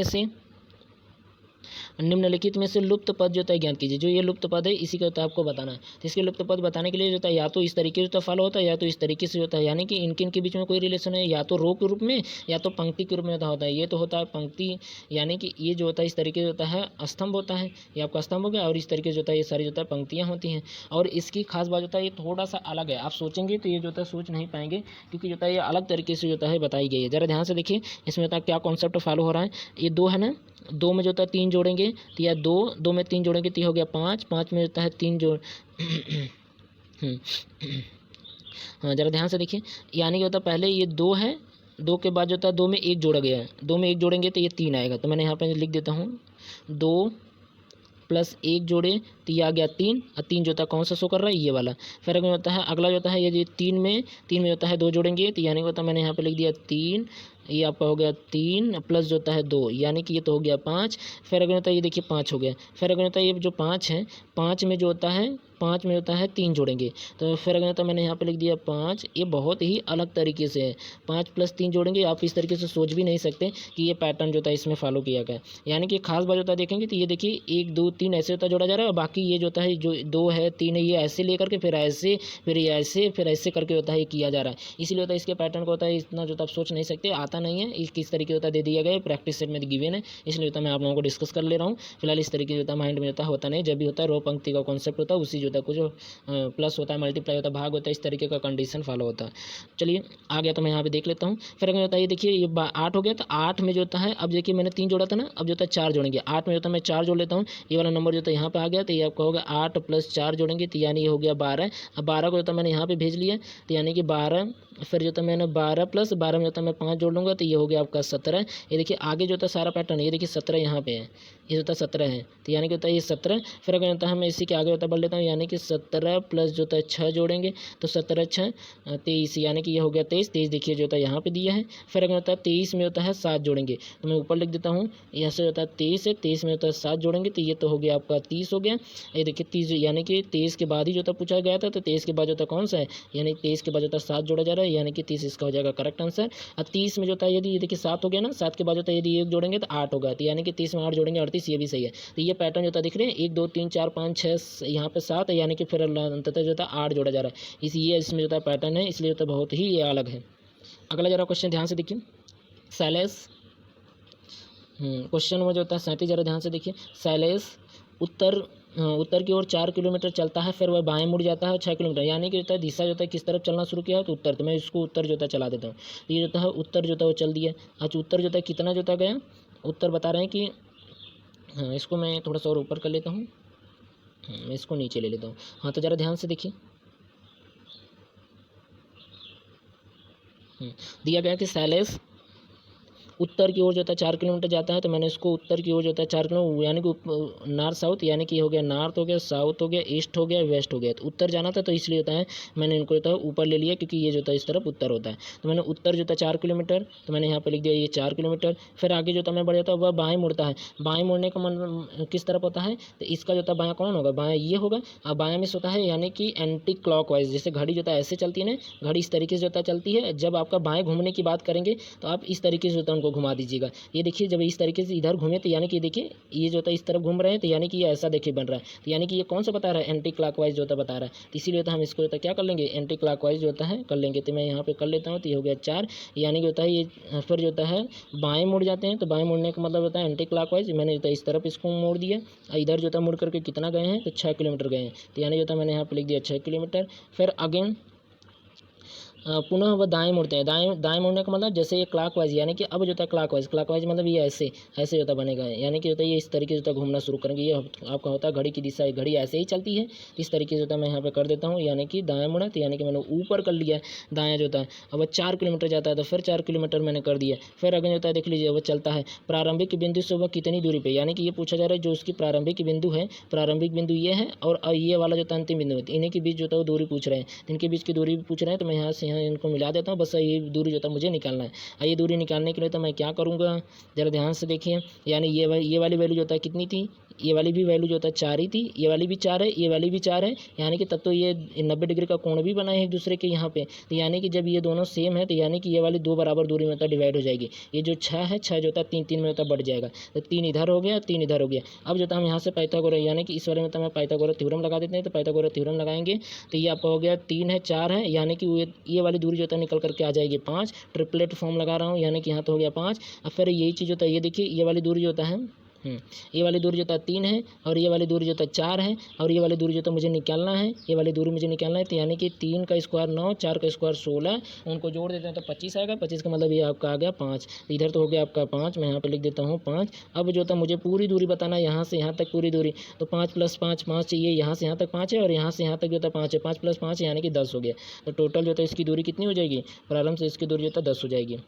में से लुप्त पद जो है ज्ञात कीजिए। जो ये लुप्त पद है इसी का तो आपको बताना है। तो इसके लुप्त पद बताने के लिए जो है या तो इस तरीके से फॉलो होता है या तो इस तरीके से होता है, यानी कि इनके बीच में कोई रिलेशन है, या तो रो के रूप में या तो पंक्ति के रूप में होता है। ये तो होता है पंक्ति, यानी कि ये जो होता है इस तरीके से होता है स्तंभ होता है, ये आपका स्तंभ हो गया, और इस तरीके से होता है ये सारी जो है पंक्तियाँ होती हैं। और इसकी खास बात होता है ये थोड़ा सा अलग है, आप सोचेंगे तो ये जो है सोच नहीं पाएंगे, क्योंकि जो है ये अलग तरीके से जो है बताई गई है। ज़रा ध्यान से देखिए इसमें होता है क्या कॉन्सेप्ट फॉलो हो रहा है। ये 2 है ना, 2 में जो होता है 3 जोड़ेंगे तो या 2 में 3 जोड़ेंगे तो हो गया 5, 5 में होता है 3 जोड़ हाँ, ज़रा ध्यान से देखिए, यानी कि होता है पहले ये 2 है, 2 के बाद जो होता है 2 में 1 जोड़ा गया है, 2 में 1 जोड़ेंगे तो ये 3 आएगा। तो मैंने यहाँ पे लिख देता हूँ 2 + 1 जोड़े तो ये आ गया 3, और 3 जो होता है कौन सा शो कर रहा है, ये वाला। फिर अगर होता है अगला जो होता है ये 3 में होता है 2 जोड़ेंगे तो यानी होता है मैंने यहाँ पे लिख दिया 3, ये आपका हो गया 3 प्लस जो होता है 2, यानी कि ये तो हो गया 5। फिर अगर होता है ये देखिए 5 हो गया। फिर अगर होता है ये जो 5 है, 5 में जो होता है 5 में होता है 3 जोड़ेंगे, तो फिर अगर होता है मैंने यहाँ पे लिख दिया 5। ये बहुत ही अलग तरीके से है, 5 + 3 जोड़ेंगे, आप इस तरीके से सोच भी नहीं सकते कि ये पैटर्न जो था इसमें फॉलो किया गया। यानी कि खास बात होता है देखेंगे तो ये देखिए 1 2 3 ऐसे होता जोड़ा जा रहा है, और बाकी ये जो होता है जो 2 है 3 है ये ऐसे लेकर के फिर ऐसे फिर ये ऐसे फिर ऐसे करके होता है किया जा रहा है। इसीलिए होता है इसके पैटर्न को होता है इतना जो आप सोच नहीं सकते, आता नहीं है, इस किस तरीके होता है दे दिया गया है, प्रैक्टिस सेट में गिवन है, इसलिए होता है मैं आप लोगों को डिस्कस कर ले रहा हूँ। फिलहाल इस तरीके होता है माइंड में होता नहीं, जब भी होता है रो पंक्ति का कॉन्सेप्ट होता है उसी होता है, कुछ प्लस होता है, मल्टीप्लाई होता है, भाग होता है, इस तरीके का कंडीशन फॉलो होता है। चलिए आ गया तो मैं यहाँ पे देख लेता हूँ। फिर अगर बताइए, देखिए ये 8 हो गया, तो 8 में जो होता है, अब देखिए मैंने 3 जोड़ा था ना, अब जो होता है 4 जोड़ेंगे। 8 में जो होता है मैं 4 जोड़ लेता हूँ, ये वाला नंबर जो होता है यहाँ पे आ गया, तो ये आपका होगा 8 + 4 जोड़ेंगे तो यानी ये हो गया 12। अब 12 को जो होता है मैंने यहाँ पे भेज लिया, तो यानी कि 12, फिर जो होता है मैंने 12 + 12 में जो होता है मैं 5 जोड़ लूँगा, तो ये हो गया आपका 17। ये देखिए आगे जो होता है सारा पैटर्न, ये देखिए 17 यहाँ पे है, ये होता है 17 है, तो यानी कि होता है ये 17। फिर अगर होता है मैं इसी के आगे होता है बढ़ लेता हूँ, यानी कि 17 प्लस जो होता है 6 जोड़ेंगे, तो 17 × 6 = 23, यानी कि ये हो गया 23। 23 देखिए जो होता है यहाँ पे दिया है। फिर अगर होता है 23 में होता है 7 जोड़ेंगे, तो मैं ऊपर लिख देता हूँ, यहाँ से होता है 23 है, 23 में होता है 7 जोड़ेंगे, तो ये तो हो गया आपका 30 हो गया। ये देखिए 30, यानी कि 23 के बाद ही जो था पूछा गया था, तो 23 के बाद जो था कौन सा है, यानी 23 के बाद जो था 7 जोड़ा जा रहा है, यानी कि 30 इसका हो जाएगा करेक्ट आंसर। और 30 में जो था यदि ये देखिए 7 हो गया ना, 7 के बाद जो था यदि 1 जोड़ेंगे तो 8 होगा, तो यानी कि 30 में 8 जोड़ेंगे 38, ये भी सही है। तो ये पैटर्न जो था दिख रहे हैं, 1 2 3 4 5 6 यहाँ पे 7 है, यानी कि फिर अंततः जो था 8 जोड़ा जा रहा है, ये इसमें जो था पैटर्न है, इसलिए जो था बहुत ही ये अलग है। अगला जरा क्वेश्चन ध्यान से देखिए, शैलेश क्वेश्चन में जो होता है 37 जरा ध्यान से देखिए। शैलेश उत्तर की ओर 4 किलोमीटर चलता है, फिर वह बाएं मुड़ जाता है 6 किलोमीटर, यानी कि जो है दिशा जो है किस तरफ चलना शुरू किया है, तो उत्तर। तो मैं इसको उत्तर जो है चला देता हूँ, तो ये जो है उत्तर जो है वो चल दिया। अच्छा उत्तर जो है कितना जो गया, उत्तर बता रहे हैं कि हाँ, इसको मैं थोड़ा सा और ऊपर कर लेता हूँ, मैं इसको नीचे ले लेता हूँ। हाँ तो ज़रा ध्यान से देखिए, दिया गया कि शैलेश उत्तर की ओर जो होता है 4 किलोमीटर जाता है, तो मैंने इसको उत्तर की ओर जो होता है 4 किलोमीटर, यानी कि नॉर्थ साउथ, यानी कि हो गया नॉर्थ हो गया, साउथ हो गया, ईस्ट हो गया, वेस्ट हो गया, तो उत्तर जाना था, तो इसलिए होता है मैंने इनको जो है ऊपर ले लिया, क्योंकि ये जो था इस तरफ उत्तर होता है। तो मैंने उत्तर जो था 4 किलोमीटर, तो मैंने यहाँ पर लिख दिया ये 4 किलोमीटर। फिर आगे जो था मैं बढ़ जाता हूँ, वह बाएँ मुड़ता है। बाएँ मुड़ने का मन किस तरफ होता है, तो इसका जो था बायाँ कौन होगा, बायाँ ये होगा। और बायाँ मिस होता है, यानी कि एंटी क्लॉकवाइज, जैसे घड़ी जो है ऐसे चलती है ना, घड़ी इस तरीके से जो है चलती है, जब आपका बाएँ घूमने की बात करेंगे तो आप इस तरीके से जो है उनको घुमा दीजिएगा। ये देखिए जब इस तरीके से इधर घूमे, तो यानी कि देखिए ये जो होता है इस तरफ घूम रहे हैं, तो यानी कि ये ऐसा देखिए बन रहा है, तो यानी कि ये कौन सा बता रहा है, एंटी क्लॉकवाइज जो होता है बता रहा है, तो इसीलिए तो हम इसको होता है क्या कर लेंगे, एंटी क्लॉकवाइज जो होता है कर लेंगे। तो मैं यहाँ पे कर लेता हूँ, तो ये हो गया 4, यानी कि होता है ये फिर जो होता है बाएँ मुड़ जाते हैं, तो बाएँ मुड़ने का मतलब होता है एंटी क्लॉकवाइज। मैंने जो है इस तरफ इसको मोड़ दिया, इधर जो होता है मुड़ करके कितना गए हैं, तो 6 किलोमीटर गए हैं, तो यानी जो होता है मैंने यहाँ पे लिख दिया 6 किलोमीटर। फिर अगेन पुनः वह दाएँ मुड़ते हैं। दाएँ मुड़ने का मतलब जैसे ये क्लॉकवाइज, यानी कि अब जो होता है क्लॉकवाइज मतलब ये ऐसे होता बनेगा, यानी कि होता है ये इस तरीके से होता है घूमना शुरू करेंगे। ये आपका होता है घड़ी की दिशा, घड़ी ऐसे ही चलती है, इस तरीके से होता है मैं यहाँ पे कर देता हूँ, यानी कि दाएँ मुड़ा, तो यानी कि मैंने ऊपर कर लिया दायाँ जो होता है। अब वह 4 किलोमीटर जाता है, तो फिर 4 किलोमीटर मैंने कर दिया। फिर अगर होता है देख लीजिए वह चलता है प्रारंभिक बिंदु से वह कितनी दूरी पर, यानी कि ये पूछा जा रहा है जो उसकी प्रारंभिक बिंदु है, प्रारंभिक बिंदु ये है और ये वाला जो अंतिम बिंदु है, इन्हीं के बीच जो होता है वो दूरी पूछ रहे हैं, इनके बीच की दूरी पूछ रहे हैं, तो मैं यहाँ से यहाँ इनको मिला देता हूँ, बस ये दूरी जो था मुझे निकालना है। ये दूरी निकालने के लिए तो मैं क्या करूँगा, ज़रा ध्यान से देखिए, यानी ये वाली वैल्यू जो था कितनी थी, ये वाली भी वैल्यू जो था 4 ही थी, ये वाली भी 4 है, ये वाली भी 4 है, यानी कि तब तो ये 90 डिग्री का कोण भी बना है एक दूसरे के यहाँ पे, तो यानी कि जब ये दोनों सेम है, तो यानी कि ये वाली 2 बराबर दूरी में होता डिवाइड हो जाएगी। ये जो 6 है, 6 जो था 3 में होता बढ़ जाएगा, तो 3 इधर हो गया, 3 इधर हो गया। अब जो था हम यहाँ से पाइथागोरस, यानी कि इस वाले में तो मैं पाइथागोरस थ्योरम लगा देते हैं, तो पाइथागोरस थ्योरम लगाएंगे, तो ये आपका हो गया 3 है 4 है, यानी कि ये वाली दूरी जो था निकल करके आ जाएगी 5। ट्रिपलेट फॉर्म लगा रहा हूँ, यानी कि यहाँ तो हो गया 5। अब फिर यही चीज़ होता है, ये देखिए ये वाली दूरी जो होता है, ये वाली दूरी जो था 3 है, और ये वाली दूरी जो था 4 है, और ये वाली दूरी जो था मुझे निकालना है, ये वाली दूरी मुझे निकालना है, तो यानी कि 3 का स्क्वायर 9, 4 का स्क्वायर 16, उनको जोड़ देते हैं तो 25 आएगा। 25 का मतलब ये आपका आ गया 5, इधर तो हो गया आपका 5, मैं यहाँ पे लिख देता हूँ 5। अब जो था मुझे पूरी दूरी बताना है, यहाँ से यहाँ तक पूरी दूरी, तो 5 + 5 5 चाहिए, यहाँ से यहाँ तक 5 है, और यहाँ से यहाँ तक जो था 5 है, 5 + 5 यानी कि 10 हो गया। तो टोटल जो था इसकी दूरी कितनी हो जाएगी, प्रारंभ से इसकी दूरी जो था 10 हो जाएगी,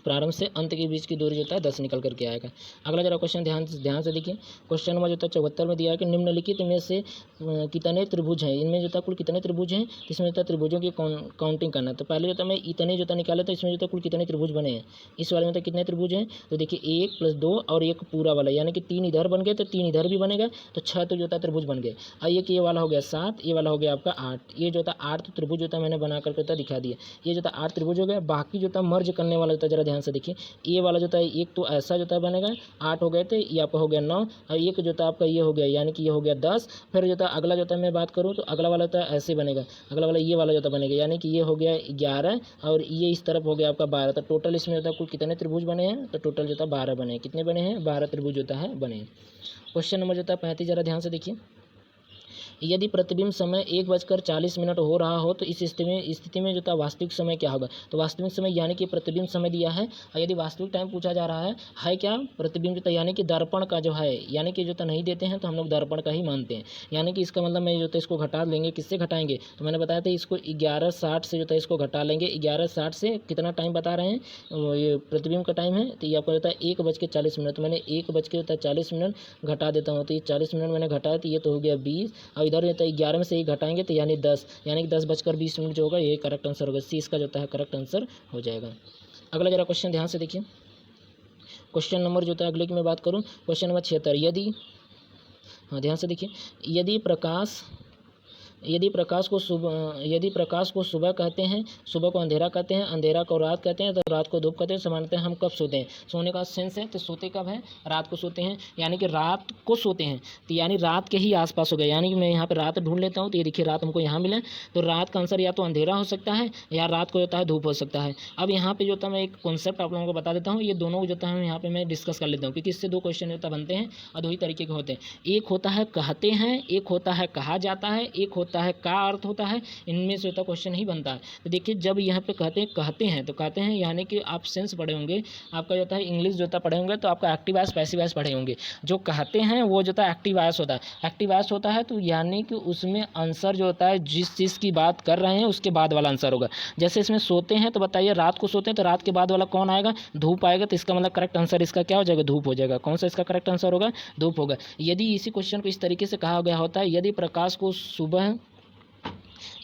प्रारंभ से अंत के बीच की दूरी जो है 10 निकल करके आएगा। अगला जरा क्वेश्चन ध्यान से देखिए, क्वेश्चन नंबर जो था 74 में दिया है कि निम्नलिखित में से कितने त्रिभुज हैं, इनमें जो था कुल कितने त्रिभुज हैं, इसमें जो था त्रिभुजों की काउंटिंग करना है। तो पहले जो था मैं इतने जो था निकाला था, इसमें जो था कुल कितने त्रिभुज बने हैं, इस वाले में तो कितने त्रिभुज हैं, तो देखिए 1 + 2 और एक पूरा वाला, यानी कि 3 इधर बन गए, तो 3 इधर भी बनेगा, तो 6 तो जो था त्रिभुज बन गए। और ये वाला हो गया 7, ये वाला हो गया आपका 8, ये जो था 8 त्रिभुज जो था मैंने बना करके दिखा दिया, ये जो था 8 त्रिभुज हो गया। बाकी जो था मर्ज करने वाला था, जरा ध्यान से देखिए, ये वाला जो था एक तो ऐसा जो था बनेगा, 8 हो गए थे, ये आपका हो गया 9, और एक जो था आपका ये हो गया, यानी कि ये हो गया 10। फिर जो था अगला जो था मैं बात करूँ तो अगला वाला था ऐसे बनेगा, अगला वाला ये वाला जो था बनेगा, यानी कि ये हो गया 11, और ये इस तरफ हो गया आपका 12। तो टोटल इसमें जो था कुल कितने त्रिभुज बने हैं, तो टोटल जो था 12 बने हैं। कितने बने हैं, 12 त्रिभुज जो है बने हैं। क्वेश्चन नंबर जो था 35 जरा ध्यान से देखिए, यदि प्रतिबिंब समय 1:40 हो रहा हो तो इस स्थिति में जो था वास्तविक समय क्या होगा। तो वास्तविक समय यानी कि प्रतिबिंब समय दिया है, और यदि वास्तविक टाइम पूछा जा रहा है क्या प्रतिबिंब जो था यानी कि दर्पण का जो है, यानी कि जो था नहीं देते हैं तो हम लोग दर्पण का ही मानते हैं। यानी कि इसका मतलब मैं जो था इसको घटा लेंगे, किससे घटाएंगे, तो मैंने बताया था इसको 11:60 से जो था इसको घटा लेंगे। 11:60 से कितना टाइम बता रहे हैं, ये प्रतिबिंब का टाइम है, तो ये आपको होता है 1:40। तो मैंने 1:40 घटा देता हूँ, तो ये 40 मिनट मैंने घटाया, तो ये तो हो गया 20, और इधर रहता है 11 में से ही घटाएंगे तो यानी 10, यानी कि 10:20 जो होगा ये करेक्ट आंसर होगा। सी इसका जो है करेक्ट आंसर हो जाएगा। अगला जरा क्वेश्चन ध्यान से देखिए। क्वेश्चन नंबर जो था अगले की मैं बात करूँ, क्वेश्चन नंबर 76। ध्यान से देखिए, यदि प्रकाश को सुबह कहते हैं, सुबह को अंधेरा कहते हैं, अंधेरा को रात कहते हैं, तो रात को धूप कहते हैं, सामान्यतः हम कब सोते हैं। सोने का सेंस है तो सोते कब है, रात को सोते हैं, यानी कि रात को सोते हैं, तो यानी रात के ही आसपास हो गया। यानी कि मैं यहाँ पे रात ढूंढ लेता हूँ, तो ये देखिए रात हमको यहाँ मिला, तो रात का आंसर या तो अंधेरा हो सकता है या रात को होता है धूप हो सकता है। अब यहाँ पे जो था मैं एक कॉन्सेप्ट आप लोगों को बता देता हूँ, ये दोनों जो था यहाँ पे मैं डिस्कस कर लेता हूँ, क्योंकि इससे दो क्वेश्चन होता बनते हैं और दो ही तरीके के होते हैं। एक होता है कहते हैं, एक होता है कहा जाता है, एक होता है का अर्थ होता है, इनमें से होता क्वेश्चन ही बनता है। तो देखिए जब यहाँ पे कहते हैं तो कहते हैं यानी कि आप सेंस पढ़े होंगे, आपका जो था इंग्लिश जो था पढ़े होंगे, तो आपका एक्टिव वॉइस पैसिव वॉइस पढ़े होंगे। जो कहते हैं वो जो था एक्टिव वॉइस होता है, एक्टिव वॉइस होता है, तो यानी कि उसमें आंसर जो होता है जिस चीज़ की बात कर रहे हैं उसके बाद वाला आंसर होगा। जैसे इसमें सोते हैं, तो बताइए रात को सोते हैं, तो रात के बाद वाला कौन आएगा, धूप आएगा, तो इसका मतलब करेक्ट आंसर इसका क्या हो जाएगा, धूप हो जाएगा। कौन सा इसका करेक्ट आंसर होगा, धूप होगा। यदि इसी क्वेश्चन को इस तरीके से कहा गया होता है, यदि प्रकाश को सुबह,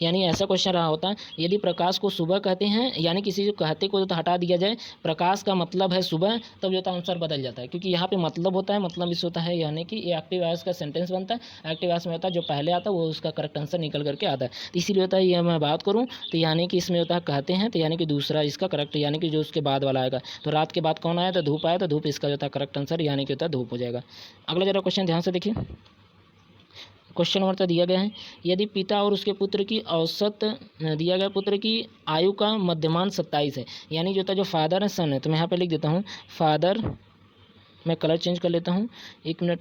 यानी ऐसा क्वेश्चन रहा होता, यदि प्रकाश को सुबह कहते हैं, यानी किसी जो कहते को तो हटा दिया जाए, प्रकाश का मतलब है सुबह, तब जो था आंसर बदल जाता है, क्योंकि यहाँ पे मतलब होता है, मतलब इस होता है, यानी कि ये एक्टिव वॉइस का सेंटेंस बनता है। एक्टिव वॉइस में होता है जो पहले आता है वो उसका करेक्ट आंसर निकल करके आता है। तो इसीलिए होता है ये मैं बात करूँ तो यानी कि इसमें होता है कहते हैं, तो यानी कि दूसरा इसका करेक्ट, यानी कि जो उसके बाद वाला आएगा। तो रात के बाद कौन आया, तो धूप आया, तो धूप इसका जो था करेक्ट आंसर यानी कि होता है धूप हो जाएगा। अगला जरा क्वेश्चन ध्यान से देखिए। क्वेश्चन नंबर दिया गया है, यदि पिता और उसके पुत्र की औसत, दिया गया पुत्र की आयु का मध्यमान 27 है, यानी जो था जो फादर है सन है, तो मैं यहाँ पे लिख देता हूँ फादर, मैं कलर चेंज कर लेता हूँ, एक मिनट,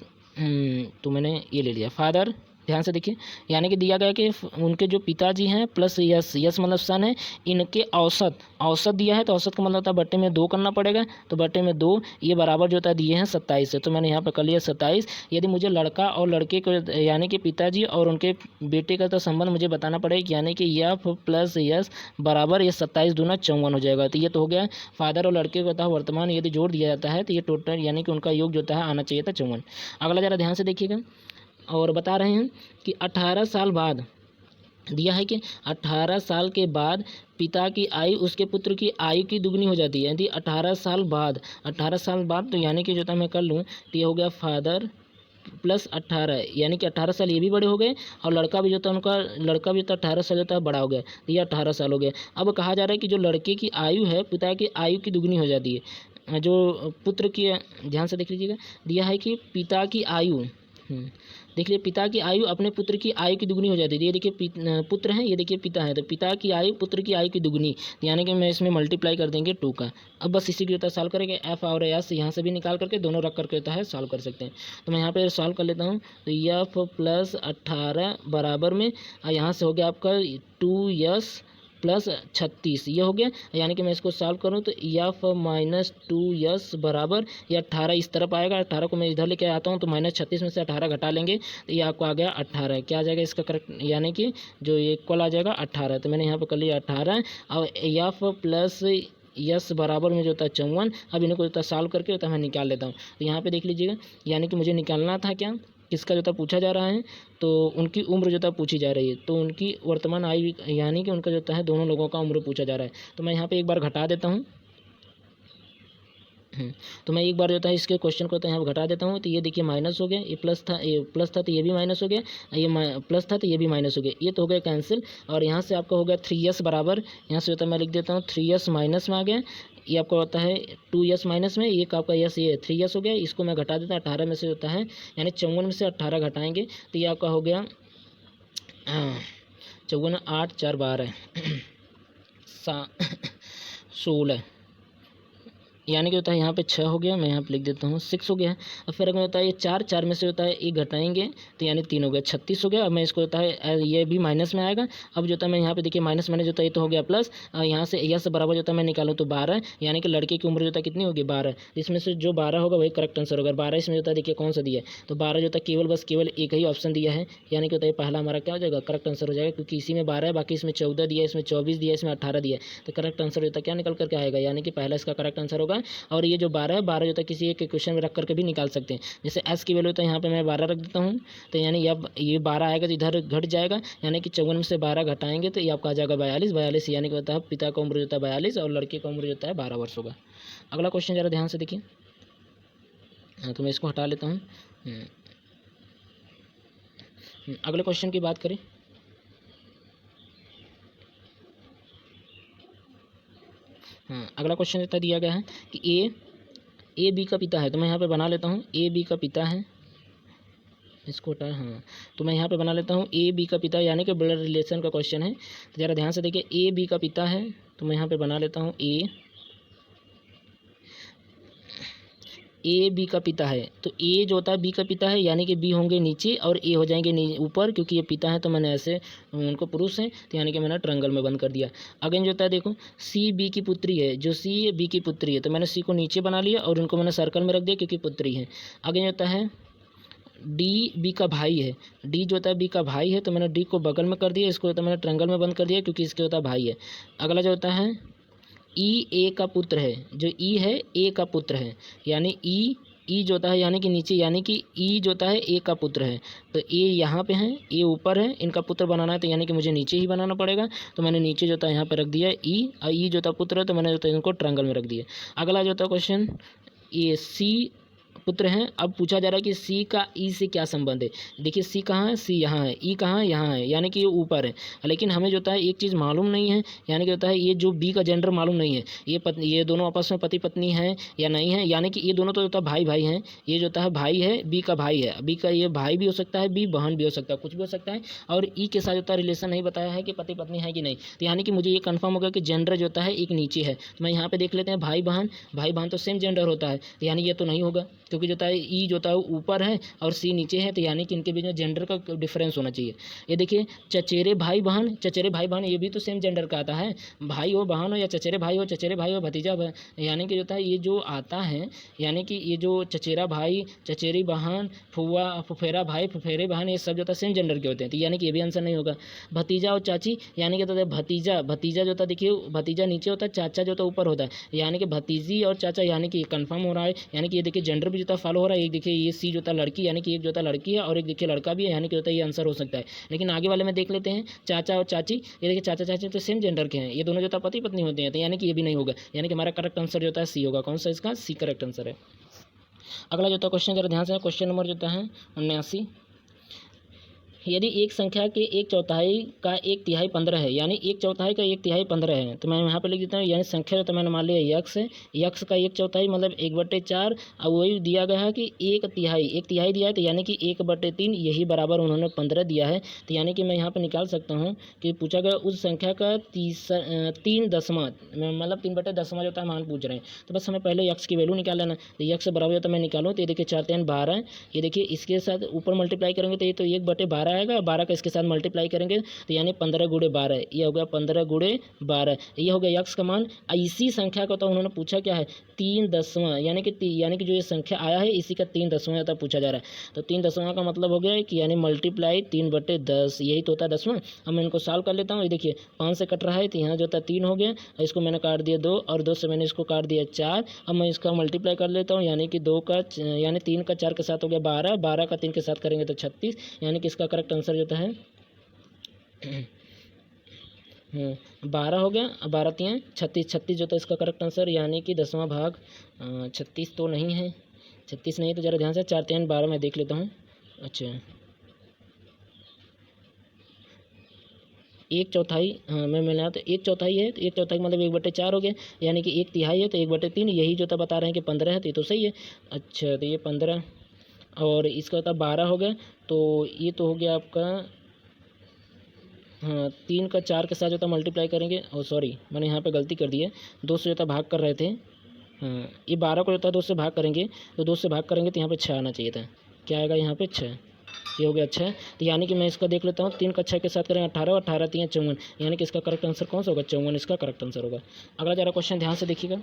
तो मैंने ये ले लिया फादर। ध्यान से देखिए, यानी कि दिया गया कि उनके जो पिताजी हैं प्लस यस मतलब सन है, इनके औसत दिया है, तो औसत का मतलब होता है बट्टे में 2 करना पड़ेगा, तो बट्टे में 2 ये बराबर जो होता है दिए हैं 27 है, तो मैंने यहाँ पर कर लिया 27। यदि मुझे लड़का और लड़के को, यानी कि पिताजी और उनके बेटे का तो संबंध मुझे बताना पड़ेगा, यानी कि यफ प्लस यस बराबर ये 27 दूना 54 हो जाएगा। तो ये तो हो गया फादर और लड़के को था वर्तमान यदि जोड़ दिया जाता है, तो ये टोटल यानी कि उनका योग जो होता है आना चाहिए था 54। अगला जरा ध्यान से देखिएगा, और बता रहे हैं कि 18 साल बाद, दिया है कि 18 साल के बाद पिता की आयु उसके पुत्र की आयु की दुगनी हो जाती है। यदि 18 साल बाद, तो यानी कि जो था मैं कर लूँ, तो ये हो गया फादर प्लस 18, यानी कि 18 साल ये भी बड़े हो गए, और लड़का भी जो था उनका, लड़का भी तो 18 साल जो था बड़ा हो गया, तो ये 18 साल हो गया। अब कहा जा रहा है कि जो लड़के की आयु है पिता की आयु की दुगनी हो जाती है, जो पुत्र की, ध्यान से देख लीजिएगा, दिया है कि पिता की आयु, देख लीजिए पिता की आयु अपने पुत्र की आयु की दुगनी हो जाती है। ये देखिए पुत्र हैं, ये देखिए पिता है, तो पिता की आयु पुत्र की आयु की दुगनी, यानी कि मैं इसमें मल्टीप्लाई कर देंगे 2 का। अब बस इसी की होता है सॉल्व करेंगे, एफ और एस यहाँ से भी निकाल करके दोनों रख करके होता है सॉल्व कर सकते हैं। तो मैं यहाँ पे सॉल्व कर लेता हूँ, तो एफ प्लस 18 बराबर में, और यहाँ से हो गया आपका 2s प्लस 36, ये हो गया। यानी कि मैं इसको सॉल्व करूँ तो एफ माइनस 2s बराबर, ये 18 इस तरफ आएगा, 18 को मैं इधर लेके आता हूँ, तो माइनस 36 में से 18 घटा लेंगे, तो ये आपको आ गया 18। क्या आ जाएगा इसका करेक्ट, यानी कि जो ये इक्वल आ जाएगा 18। तो मैंने यहाँ पर कर लिया 18, और एफ प्लस यस बराबर में जो होता है 54। अब इनको जो होता है सॉल्व करके होता है मैं निकाल लेता हूँ। तो यहाँ पे देख लीजिएगा, यानी कि मुझे निकालना था क्या, किसका जो था पूछा जा रहा है, तो उनकी उम्र जो था पूछी जा रही है, तो उनकी वर्तमान आयु, यानी कि उनका जो है दोनों लोगों का उम्र पूछा जा रहा है। तो मैं यहाँ पे एक बार घटा देता हूँ, तो मैं एक बार जो था इसके क्वेश्चन को तो यहाँ घटा देता हूँ, तो ये देखिए माइनस हो गया, ये प्लस था तो ये भी माइनस हो गया, ये प्लस था तो ये भी माइनस हो गया, ये तो हो गया कैंसिल। और यहाँ से आपका हो गया 3s बराबर, यहाँ से होता है मैं लिख देता हूँ 3s माइनस में आ गया, ये आपका होता है 2s माइनस में, ये आपका यस, ये 3s हो गया, इसको मैं घटा देता हूँ 18 में से होता है, यानी 54 में से 18 घटाएंगे, तो ये आपका हो गया 54, 8 4 12 16, यानी कि होता है यहाँ पे 6 हो गया, मैं यहाँ पे लिख देता हूँ 6 हो गया है। और फिर अगर होता है ये 4 में से होता है 1 घटाएंगे तो यानी 3 हो गया, 36 हो गया। अब मैं इसको होता है ये भी माइनस में आएगा। अब जो होता है मैं यहाँ पे देखिए माइनस मैंने जो होता है ये तो हो गया प्लस, यहाँ से यह से बराबर जो होता है मैं निकालूँ तो 12, यानी कि लड़के की उम्र जो होता है कितनी होगी 12। इसमें से जो 12 होगा वही करेक्ट आंसर होगा। 12 इसमें होता है देखिए कौन सा दिया है, तो 12 जो होता है केवल एक ही ऑप्शन दिया है, यानी कि होता है पहला हमारा क्या हो जाएगा करेक्ट आंसर हो जाएगा, क्योंकि इसी में 12 है, बाकी इसमें 14 दिया है, इसमें 24 दिया है, इसमें 18 दिया है। तो करेक्ट आंसर होता है क्या निकल करके आएगा, यानी कि पहला इसका करेक्ट आंसर होगा। और ये जो 12 है, 12 जो होता है किसी एक क्वेश्चन में रख करके भी निकाल सकते हैं। जैसे एस की वैल्यू तो यहाँ पे मैं 12 रख देता हूँ, तो यानी अब ये 12 आएगा तो इधर घट जाएगा, यानी कि 54 में से 12 घटाएंगे तो ये आपका आ जाएगा 42, यानी कि होता है पिता का उम्र होता है 42 और लड़के का उम्र होता है 12 वर्ष होगा। अगला क्वेश्चन ज़रा ध्यान से देखिए। हाँ, तो मैं इसको हटा लेता हूँ। अगले क्वेश्चन की बात करें। हाँ, अगला क्वेश्चन इतना दिया गया है कि ए बी का पिता है, तो मैं यहाँ पे बना लेता हूँ ए बी का पिता है, इसको हटा। हाँ, तो मैं यहाँ पे बना लेता हूँ ए बी का पिता, यानी कि ब्लड रिलेशन का क्वेश्चन है। तो ज़रा ध्यान से देखिए, ए बी का पिता है, तो मैं यहाँ पे बना लेता हूँ ए बी का पिता है। तो ए जो होता है बी का पिता है, यानी कि बी होंगे नीचे और ए हो जाएंगे ऊपर, क्योंकि ये पिता है तो मैंने ऐसे उनको पुरुष हैं, तो यानी कि मैंने ट्रायंगल में बंद कर दिया। अगेन जो होता है देखो, सी बी की पुत्री है, जो सी बी की पुत्री है, तो मैंने सी को नीचे बना लिया और उनको मैंने सर्कल में रख दिया क्योंकि पुत्री है। आगे जो होता है डी बी का भाई है, डी जो होता है बी का भाई है, तो मैंने डी को बगल में कर दिया, इसको होता है मैंने ट्रायंगल में बंद कर दिया क्योंकि इसके होता है भाई है। अगला जो होता है ई ए का पुत्र है, जो ई है ए का पुत्र है, यानी ई जो होता है यानी कि नीचे, यानी कि ई जो होता है ए का पुत्र है, तो ए यहाँ पे है, ए ऊपर है, इनका पुत्र बनाना है तो यानी कि मुझे नीचे ही बनाना पड़ेगा, तो मैंने नीचे जो होता है यहाँ पे रख दिया ई, और ई जो होता है पुत्र है तो मैंने जो होता है इनको ट्रायंगल में रख दिया। अगला जो होता है क्वेश्चन, ये सी पुत्र हैं। अब पूछा जा रहा है कि सी का ई से क्या संबंध है। देखिए सी कहाँ है, सी यहाँ है, ई कहाँ है, यहाँ है, यानी कि ये ऊपर है। लेकिन हमें जो होता है एक चीज़ मालूम नहीं है, यानी कि होता है ये जो बी का जेंडर मालूम नहीं है, ये दोनों आपस में पति पत्नी हैं या नहीं है, यानी कि ये दोनों तो होता है भाई भाई हैं। ये जो होता है भाई है, बी का भाई है, बी का ये भाई भी हो सकता है, बी बहन भी हो सकता है, कुछ भी हो सकता है। और ई के साथ होता है रिलेशन नहीं बताया है कि पति पत्नी है कि नहीं, तो यानी कि मुझे ये कन्फर्म होगा कि जेंडर जो होता है एक नीचे है। तो मैं यहाँ पे देख लेते हैं भाई बहन तो सेम जेंडर होता है, यानी ये तो नहीं होगा, क्योंकि जो होता है ई जो होता है ऊपर है और सी नीचे है, तो यानी कि इनके बीच में जेंडर का डिफरेंस होना चाहिए। ये देखिए चचेरे भाई बहन ये भी तो सेम जेंडर का आता है, भाई हो बहन हो या चचेरे भाई हो भतीजा यानी कि जो होता है ये जो आता है, यानी कि ये जो चचेरा भाई चचेरी बहन फुआ फुफेरा भाई फुफेरे बहन, ये सब जो होता है सेम जेंडर के होते हैं, तो यानी कि ये भी आंसर नहीं होगा। भतीजा और चाची, यानी कि होता है भतीजा जो होता है, देखिए भतीजा नीचे होता है, चाचा जो होता है ऊपर होता है, यानी कि भतीजी और चाचा, यानी कि कंफर्म हो रहा है, यानी कि ये देखिए जेंडर भी जो होता है फॉलो हो रहा है। एक देखिए ये सी जो होता है लड़की, यानी कि एक जो होता है लड़की है और एक देखिए लड़का भी है, यानी कि होता है ये आंसर हो सकता है। लेकिन आगे वाले में देख लेते हैं चाचा और चाची, ये देखिए चाचा चाची तो सेम जेंडर के हैं, ये दोनों जो होता है पति पत्नी होते हैं, तो यानी कि ये भी नहीं होगा, यानी कि हमारा करेक्ट आंसर जो होता है सी होगा। कौन सा इसका, सी करेक्ट आंसर है। अगला जो होता है क्वेश्चन जरा ध्यान से, क्वेश्चन नंबर जो होता है 79। यदि एक संख्या के एक चौथाई का एक तिहाई 15 है, यानी एक चौथाई का एक तिहाई 15 है, तो मैं यहाँ पे लिख देता हूँ, यानी संख्या तो मैंने मान लिया यक्स है, यक्स का एक चौथाई मतलब 1/4, और वही दिया गया है कि एक तिहाई दिया है, तो यानी कि 1/3, यही बराबर उन्होंने 15 दिया है, तो यानी कि मैं यहाँ पर निकाल सकता हूँ कि पूछा गया उस संख्या का 3/10 मतलब 3/10 जो होता है मान पूछ रहे हैं, तो बस हमें पहले यक्स की वैल्यू निकाल लेना। तो यक्स बराबर होता है मैं निकालूँ, तो ये देखिए 4 3 12, ये देखिए इसके साथ ऊपर मल्टीप्लाई करेंगे तो ये तो 1/12 आएगा, 12 का इसके साथ मल्टीप्लाई करेंगे तो यानी 15 × 12, ये हो गया 15 × 12, ये हो गया यक्स का मान। इसी संख्या को तो उन्होंने पूछा क्या है 3/10, यानी कि जो ये संख्या आया है इसी का 3/10 तक पूछा जा रहा है, तो 3/10 का मतलब हो गया कि यानी मल्टीप्लाई 3/10, यही तो होता है 10वां। अब मैं इनको सॉल्व कर लेता हूँ, ये देखिए 5 से कट रहा है, तो यहाँ जो होता 3 हो गया, इसको मैंने काट दिया 2 और 2 से मैंने इसको काट दिया 4। अब मैं इसका मल्टीप्लाई कर लेता हूँ, यानी कि 3 का 4 के साथ हो गया 12, 12 का 3 के साथ करेंगे तो 36, यानी कि इसका करेक्ट आंसर जो है 12 हो गया, 12 3 36 जो था इसका करेक्ट आंसर, यानी कि 10वां भाग। 36 तो नहीं है, 36 नहीं, तो ज़रा ध्यान से 4 3 12 मैं देख लेता हूँ। अच्छा एक चौथाई, हाँ मैं मिला तो एक चौथाई है, तो एक चौथाई मतलब 1/4 हो गया, यानी कि एक तिहाई है तो 1/3, यही जो था बता रहे हैं कि 15 है, तो ये तो सही है। अच्छा तो ये 15 और इसका होता 12 हो गया, तो ये तो हो गया आपका, हाँ 3 का 4 के साथ जो था मल्टीप्लाई करेंगे, और सॉरी मैंने यहाँ पे गलती कर दी है, 2 से जो था भाग कर रहे थे, हाँ, ये 12 को जो था 2 से भाग करेंगे, तो 2 से भाग करेंगे तो यहाँ पे 6 आना चाहिए था। क्या आएगा यहाँ पे 6, ये हो गया 6। तो यानी कि मैं इसका देख लेता हूँ, 3 का 6 के साथ करेंगे 18, 18 3 54, यानी कि इसका करेक्ट आंसर कौन सा होगा, 54 इसका करेक्ट आंसर होगा। अगला जरा क्वेश्चन ध्यान से देखिएगा।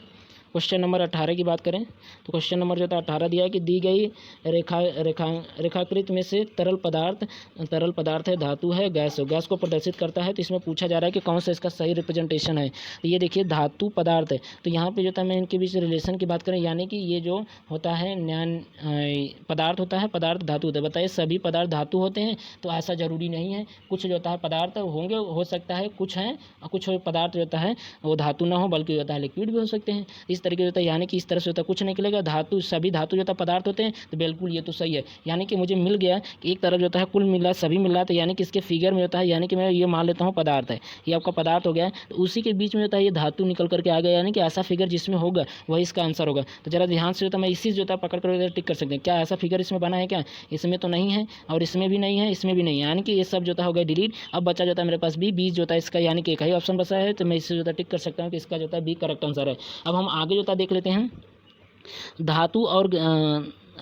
क्वेश्चन नंबर 18 की बात करें तो क्वेश्चन नंबर जो था 18 दिया है कि दी गई रेखाकृत में से तरल पदार्थ है, धातु है, गैस है, गैस को प्रदर्शित करता है। तो इसमें पूछा जा रहा है कि कौन सा इसका सही रिप्रेजेंटेशन है। तो ये देखिए धातु पदार्थ है, तो यहाँ पे जो था मैं इनके बीच रिलेशन की बात करें, यानी कि ये जो होता है पदार्थ होता है, पदार्थ धातु होता है। बताइए सभी पदार्थ धातु होते हैं? तो ऐसा जरूरी नहीं है, कुछ जो होता है पदार्थ होंगे, हो सकता है कुछ हैं, और कुछ पदार्थ जो होता है वो धातु ना हो बल्कि होता है लिक्विड भी हो सकते हैं। इस तरीके से होता है, यानी कि इस तरह से होता है, कुछ निकलेगा धातु, सभी धातु जो होता है पदार्थ होते हैं। तो बिल्कुल ये तो सही है, यानी कि मुझे मिल गया कि एक तरफ जो होता है कुल मिला सभी मिल रहा है, तो यानी कि इसके फिगर में होता है, यानी कि मैं ये मान लेता हूँ पदार्थ है, ये आपका पदार्थ हो गया है, तो उसी के बीच में होता है ये धातु निकल करके आ गया, यानी कि ऐसा फिगर जिसमें होगा वही इसका आंसर होगा। तो जरा ध्यान से होता है, मैं इसी जो होता है पकड़ कर टिक कर सकते हैं, क्या ऐसा फिगर इसमें बना है क्या? इसमें तो नहीं है, और इसमें भी नहीं है, इसमें भी नहीं है, यानी कि ये सब जो होता है हो गया डिलीट। अब बचा जो होता है मेरे पास बी, बीच जो होता है इसका, यानी कि एक ही ऑप्शन बचा है, तो मैं इससे जो होता है टिक कर सकता हूँ कि इसका जो होता है बी करेक्ट आंसर है। अब हम आगे जो होता है देख लेते हैं, धातु और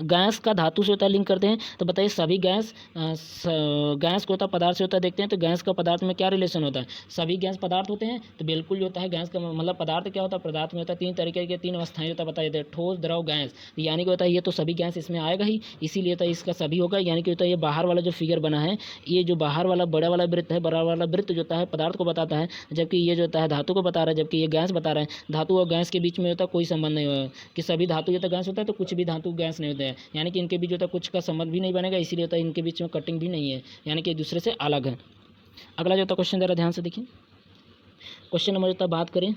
गैस का धातु से होता है लिंक करते हैं। तो बताइए सभी गैस को होता है पदार्थ से होता है, देखते हैं तो गैस का पदार्थ में क्या रिलेशन होता है? सभी गैस पदार्थ होते हैं, तो बिल्कुल जो होता है गैस का मतलब पदार्थ क्या होता है, पदार्थ में होता है 3 तरीके के 3 अवस्थाएं होता है बता देते हैं, ठोस, द्रव, गैस। यानी कि होता है ये तो सभी गैस इसमें आएगा ही, इसीलिए होता है इसका सभी होगा। यानी कि होता है ये बाहर वाला जो फिगर बना है, ये जो बाहर वाला बड़ा वाला वृत्त है, बड़ा वाला वृत्त जो होता है पदार्थ को बताता है, जबकि ये जो होता है धातु को बता रहा है, जबकि ये गैस बता रहा है। धातु और गैस के बीच में होता है कोई संबंध नहीं होगा कि सभी धातु जो होता है गैस होता है, तो कुछ भी धातु गैस नहीं होता है, यानी कि इनके बीच जो होता है कुछ का संबंध भी नहीं बनेगा, इसीलिए होता है इनके बीच में कटिंग भी नहीं है, यानी कि एक दूसरे से अलग है। अगला जो होता है क्वेश्चन जरा ध्यान से देखिए। क्वेश्चन नंबर जो बात करें